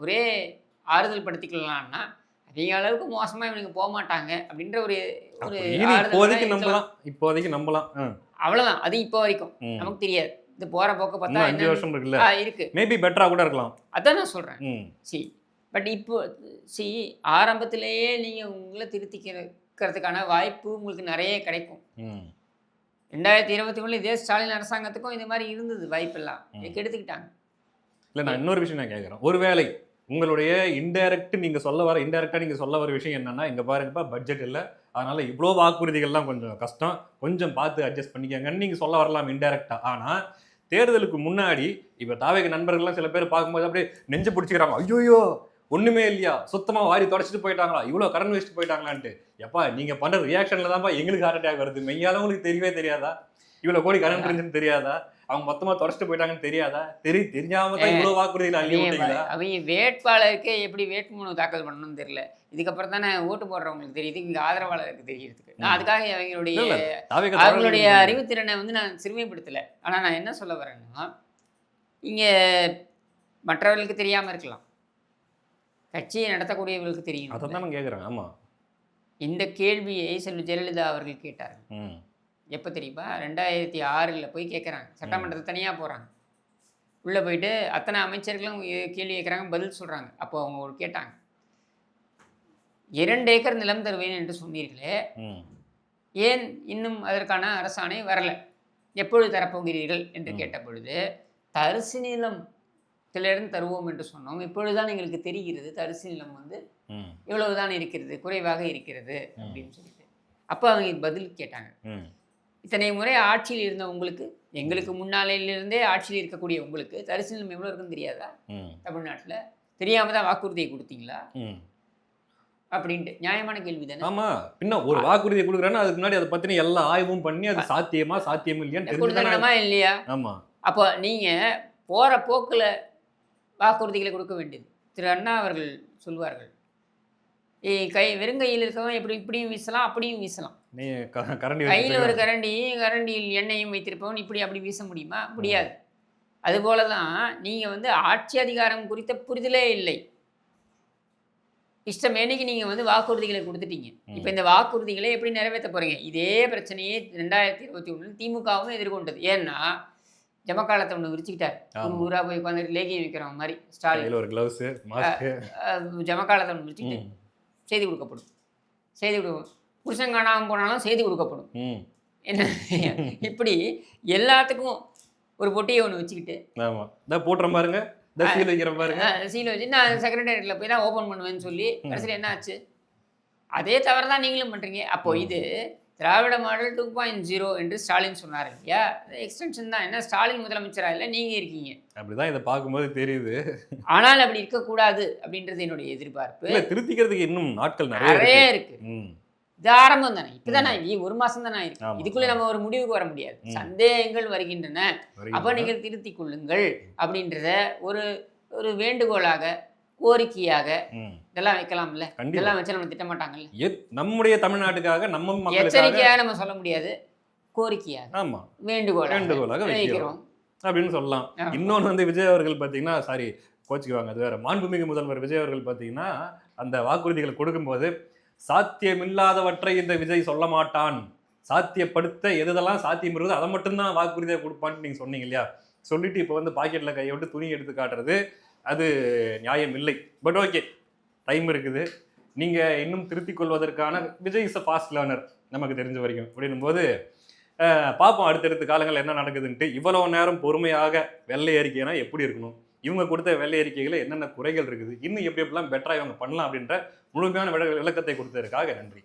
ஒரே ஆறுதல் படுத்திக்கலாம்னா, அதிக அளவுக்கு மோசமாக இவனுக்கு போக மாட்டாங்க அப்படின்ற ஒரு இப்போதைக்கு நம்பலாம். அவ்வளோதான். அது இப்போ வரைக்கும் நமக்கு தெரியாது. இது போகிற போக்க பார்த்தா 5 வருஷம் இருக்குல்ல, இருக்கு, மேபி பெட்டராக கூட இருக்கலாம். அதான் நான் சொல்கிறேன். சரி, பட் இப்போ ஆரம்பத்திலேயே நீங்கள் உங்களை திருத்திக்கிறதுக்கான வாய்ப்பு உங்களுக்கு நிறைய கிடைக்கும். 2021 இதே ஸ்டாலின் அரசாங்கத்துக்கும் இந்த மாதிரி இருந்தது வாய்ப்பெல்லாம், எடுத்துக்கிட்டாங்க. இல்லை, நான் இன்னொரு விஷயம் நான் கேட்குறேன். ஒருவேளை உங்களுடைய இன்டைரக்டாக நீங்கள் சொல்ல வர விஷயம் என்னன்னா, இங்கே பாருங்கப்பா பட்ஜெட் இல்லை, அதனால இவ்வளோ வாக்குறுதிகள்லாம் கொஞ்சம் கஷ்டம், கொஞ்சம் பார்த்து அட்ஜஸ்ட் பண்ணிக்கங்கன்னு நீங்கள் சொல்ல வரலாம் இன்டைரக்டாக. ஆனால் தேர்தலுக்கு முன்னாடி இப்போ தாவேக நண்பர்கள்லாம் சில பேர் பார்க்கும்போது அப்படியே நெஞ்சு பிடிச்சிக்கிறாங்க, ஐயோயோ ஒன்றுமே இல்லையா, சுத்தமாக வாரி தொடச்சிட்டு போயிட்டாங்களா, இவ்வளோ கடன் வச்சுட்டு போயிட்டாங்களான்ட்டு. எப்பா நீங்கள் பண்ணுற ரியாக்ஷனில் தான்ப்பா எங்களுக்கு ஹார்ட் அட்டாக் வருது. மெய்யாதவங்களுக்கு தெரியவே தெரியாதா? இவ்வளோ கோடி கடன் இருந்துச்சுன்னு தெரியாதா? அவங்க மொத்தமாக தொடச்சிட்டு போயிட்டாங்கன்னு தெரியாதா? தெரியாம தான் இவ்வளோ வாக்குறுதிகள் அள்ளி விட்டீங்களா? அவங்க வேட்பாளருக்கு எப்படி வேட்புமனு தாக்கல் பண்ணணும்னு தெரியல. இதுக்கப்புறம் தானே ஓட்டு போடுறவங்களுக்கு தெரியுது, இங்கே ஆதரவாளருக்கு தெரிகிறதுக்கு. நான் அதுக்காக அவங்களுடைய அறிவுத்திறனை நான் சிறுமைப்படுத்தலை. ஆனால் நான் என்ன சொல்ல வரேன்னா, இங்கே மற்றவர்களுக்கு தெரியாமல் இருக்கலாம், கட்சியை நடத்தக்கூடியவர்களுக்கு தெரியும். அதை தான் நான் கேட்குறேன். ஆமாம், இந்த கேள்வியை செல்வி ஜெயலலிதா அவர்கள் கேட்டார்கள். எப்போ தெரியுமா? 2006 போய் கேட்குறாங்க. சட்டமன்றத்தை தனியாக போகிறாங்க, உள்ளே போயிட்டு அத்தனை அமைச்சர்களும் கேள்வி கேட்குறாங்க, பதில் சொல்கிறாங்க. அப்போ அவங்க கேட்டாங்க, 2 ஏக்கர் நிலம் தருவேன் என்று சொன்னீர்களே, ஏன் இன்னும் அதற்கான அரசாணை வரலை, எப்பொழுது தரப்போகிறீர்கள் என்று கேட்ட பொழுது, தரிசு நிலத்திலிருந்து தருவோம் என்று சொன்னோம், இப்பொழுதுதான் எங்களுக்கு தெரிகிறது தரிசு நிலம் இவ்வளவுதான் இருக்கிறது, குறைவாக இருக்கிறது அப்படின்னு சொல்லிட்டு. அப்போ அவங்க பதில் கேட்டாங்க, இத்தனை முறை ஆட்சியில் இருந்த உங்களுக்கு, எங்களுக்கு முன்னாலையிலிருந்தே ஆட்சியில் இருக்கக்கூடிய உங்களுக்கு தரிசு நிலம் எவ்வளோ இருக்குன்னு தெரியாதா? தமிழ்நாட்டில் தெரியாம தான் வாக்குறுதியை கொடுத்தீங்களா அப்படின்ட்டு. நியாயமான கேள்வி தானே? ஆமா, பின்ன ஒரு வாக்குறுதியை கொடுக்குறேன்னா அதுக்கு முன்னாடி அதை பத்தின எல்லா ஆய்வும் பண்ணி அது சாத்தியம் இல்லையா இல்லையா? ஆமா. அப்போ நீங்க போற போக்குல வாக்குறுதிகளை கொடுக்க வேண்டியது. திரு அண்ணா அவர்கள் சொல்வார்கள், வெறுங்கையில் இருக்கவன் இப்படியும் வீசலாம், அப்படியும் வீசலாம். கையில் ஒரு கரண்டியில் எண்ணெயும் வைத்திருப்பவன் இப்படி அப்படி வீச முடியுமா? முடியாது. அதுபோல தான் நீங்கள் ஆட்சி அதிகாரம் குறித்த புரிதலே இல்லை, இஷ்டமேனிக்கு நீங்கள் வாக்குறுதிகளை கொடுத்துட்டீங்க. இப்போ இந்த வாக்குறுதிகளை எப்படி நிறைவேற்ற போகிறீங்க? இதே பிரச்சனையே 2021 திமுகவும் எதிர்கொண்டது. ஏன்னா ஜமக்காலத்தை ஒன்று விரிச்சுக்கிட்டார், ஊரா போய் உட்காந்து லேகியம் வைக்கிறவங்க மாதிரி ஸ்டாலின், ஜமக்காலத்தை ஒன்று விரிச்சுக்கிட்டு செய்தி கொடுக்கப்படும். செய்தி புருஷன் காணாமல் போனாலும் செய்தி கொடுக்கப்படும். என்ன இப்படி எல்லாத்துக்கும் ஒரு பொட்டியை ஒன்று வச்சுக்கிட்டு போட்டுற பாருங்க, சீல் வைக்கிற பாருங்க, சீல் வச்சு நான் செக்ரட்டேரியட்டில் போய் தான் ஓப்பன் பண்ணுவேன்னு சொல்லி கடைசியில் என்ன ஆச்சு? அதே தவிர தான் நீங்களும் பண்ணுறீங்க. அப்போ இது திராவிட மாடல் 2.0 என்று ஸ்டாலின் சொன்னார் இல்லையா? எக்ஸ்டென்ஷன் தான். என்ன ஸ்டாலின் முதலமைச்சராக இல்லை, நீங்கள் இருக்கீங்க. அப்படிதான் இதை பார்க்கும்போது தெரியுது. ஆனால் அப்படி இருக்கக்கூடாது அப்படின்றது என்னுடைய எதிர்பார்ப்பு. திருத்திக்கிறதுக்கு இன்னும் நாட்கள் நிறைய இருக்கு. இது ஆரம்பம் தானே, இப்பதானே ஒரு மாசம் தானே இருக்கு. இதுக்குள்ள நம்ம ஒரு முடிவுக்கு வர முடியாது. சந்தேகங்கள் வருகின்றன, அப்ப நீங்கள் திருத்திக் கொள்ளுங்கள் அப்படின்றத ஒரு ஒரு வேண்டுகோளாக, கோரிக்கையாக இதெல்லாம் வைக்கலாம்ல. இதெல்லாம் வச்சு நம்ம திட்ட மாட்டாங்கல்ல. நம்முடைய தமிழ்நாட்டுக்காக, நம்ம எச்சரிக்கையாக நம்ம சொல்ல முடியாது, கோரிக்கையாக, வேண்டுகோளாக வைக்கிறோம் அப்படின்னு சொல்லலாம். இன்னொன்று விஜய் அவர்கள் பார்த்தீங்கன்னா, சாரி கோச்சிக்குவாங்க, அது வேற, மாண்புமிகு முதல்வர் விஜய் அவர்கள் பார்த்தீங்கன்னா அந்த வாக்குறுதிகளை கொடுக்கும்போது சாத்தியமில்லாதவற்றை இந்த விஜய் சொல்ல மாட்டான், சாத்தியப்படுத்த எதெல்லாம் சாத்தியம் இருக்குது அதை மட்டும்தான் வாக்குறுதியை கொடுப்பான்னு நீங்க சொன்னீங்க இல்லையா? சொல்லிட்டு இப்போ பாக்கெட்ல கையை விட்டு துணி எடுத்து காட்டுறது அது நியாயம் இல்லை. பட் ஓகே, டைம் இருக்குது. நீங்க இன்னும் திருத்திக் கொள்வதற்கான Vijay is a fast learner நமக்கு தெரிஞ்ச வரைக்கும். அப்படின்னும் போது பார்ப்போம் அடுத்தடுத்த காலங்கள் என்ன நடக்குதுன்ட்டு. இவ்வளவு நேரம் பொறுமையாக வெள்ளை அறிக்கைனா எப்படி இருக்கணும், இவங்க கொடுத்த வெள்ளை அறிக்கைகளை என்னென்ன குறைகள் இருக்குது, இன்னும் எப்படி எப்படிலாம் பெட்டரா இவங்க பண்ணலாம் அப்படின்ற முழுமையான விளக்கத்தை கொடுத்ததற்காக நன்றி.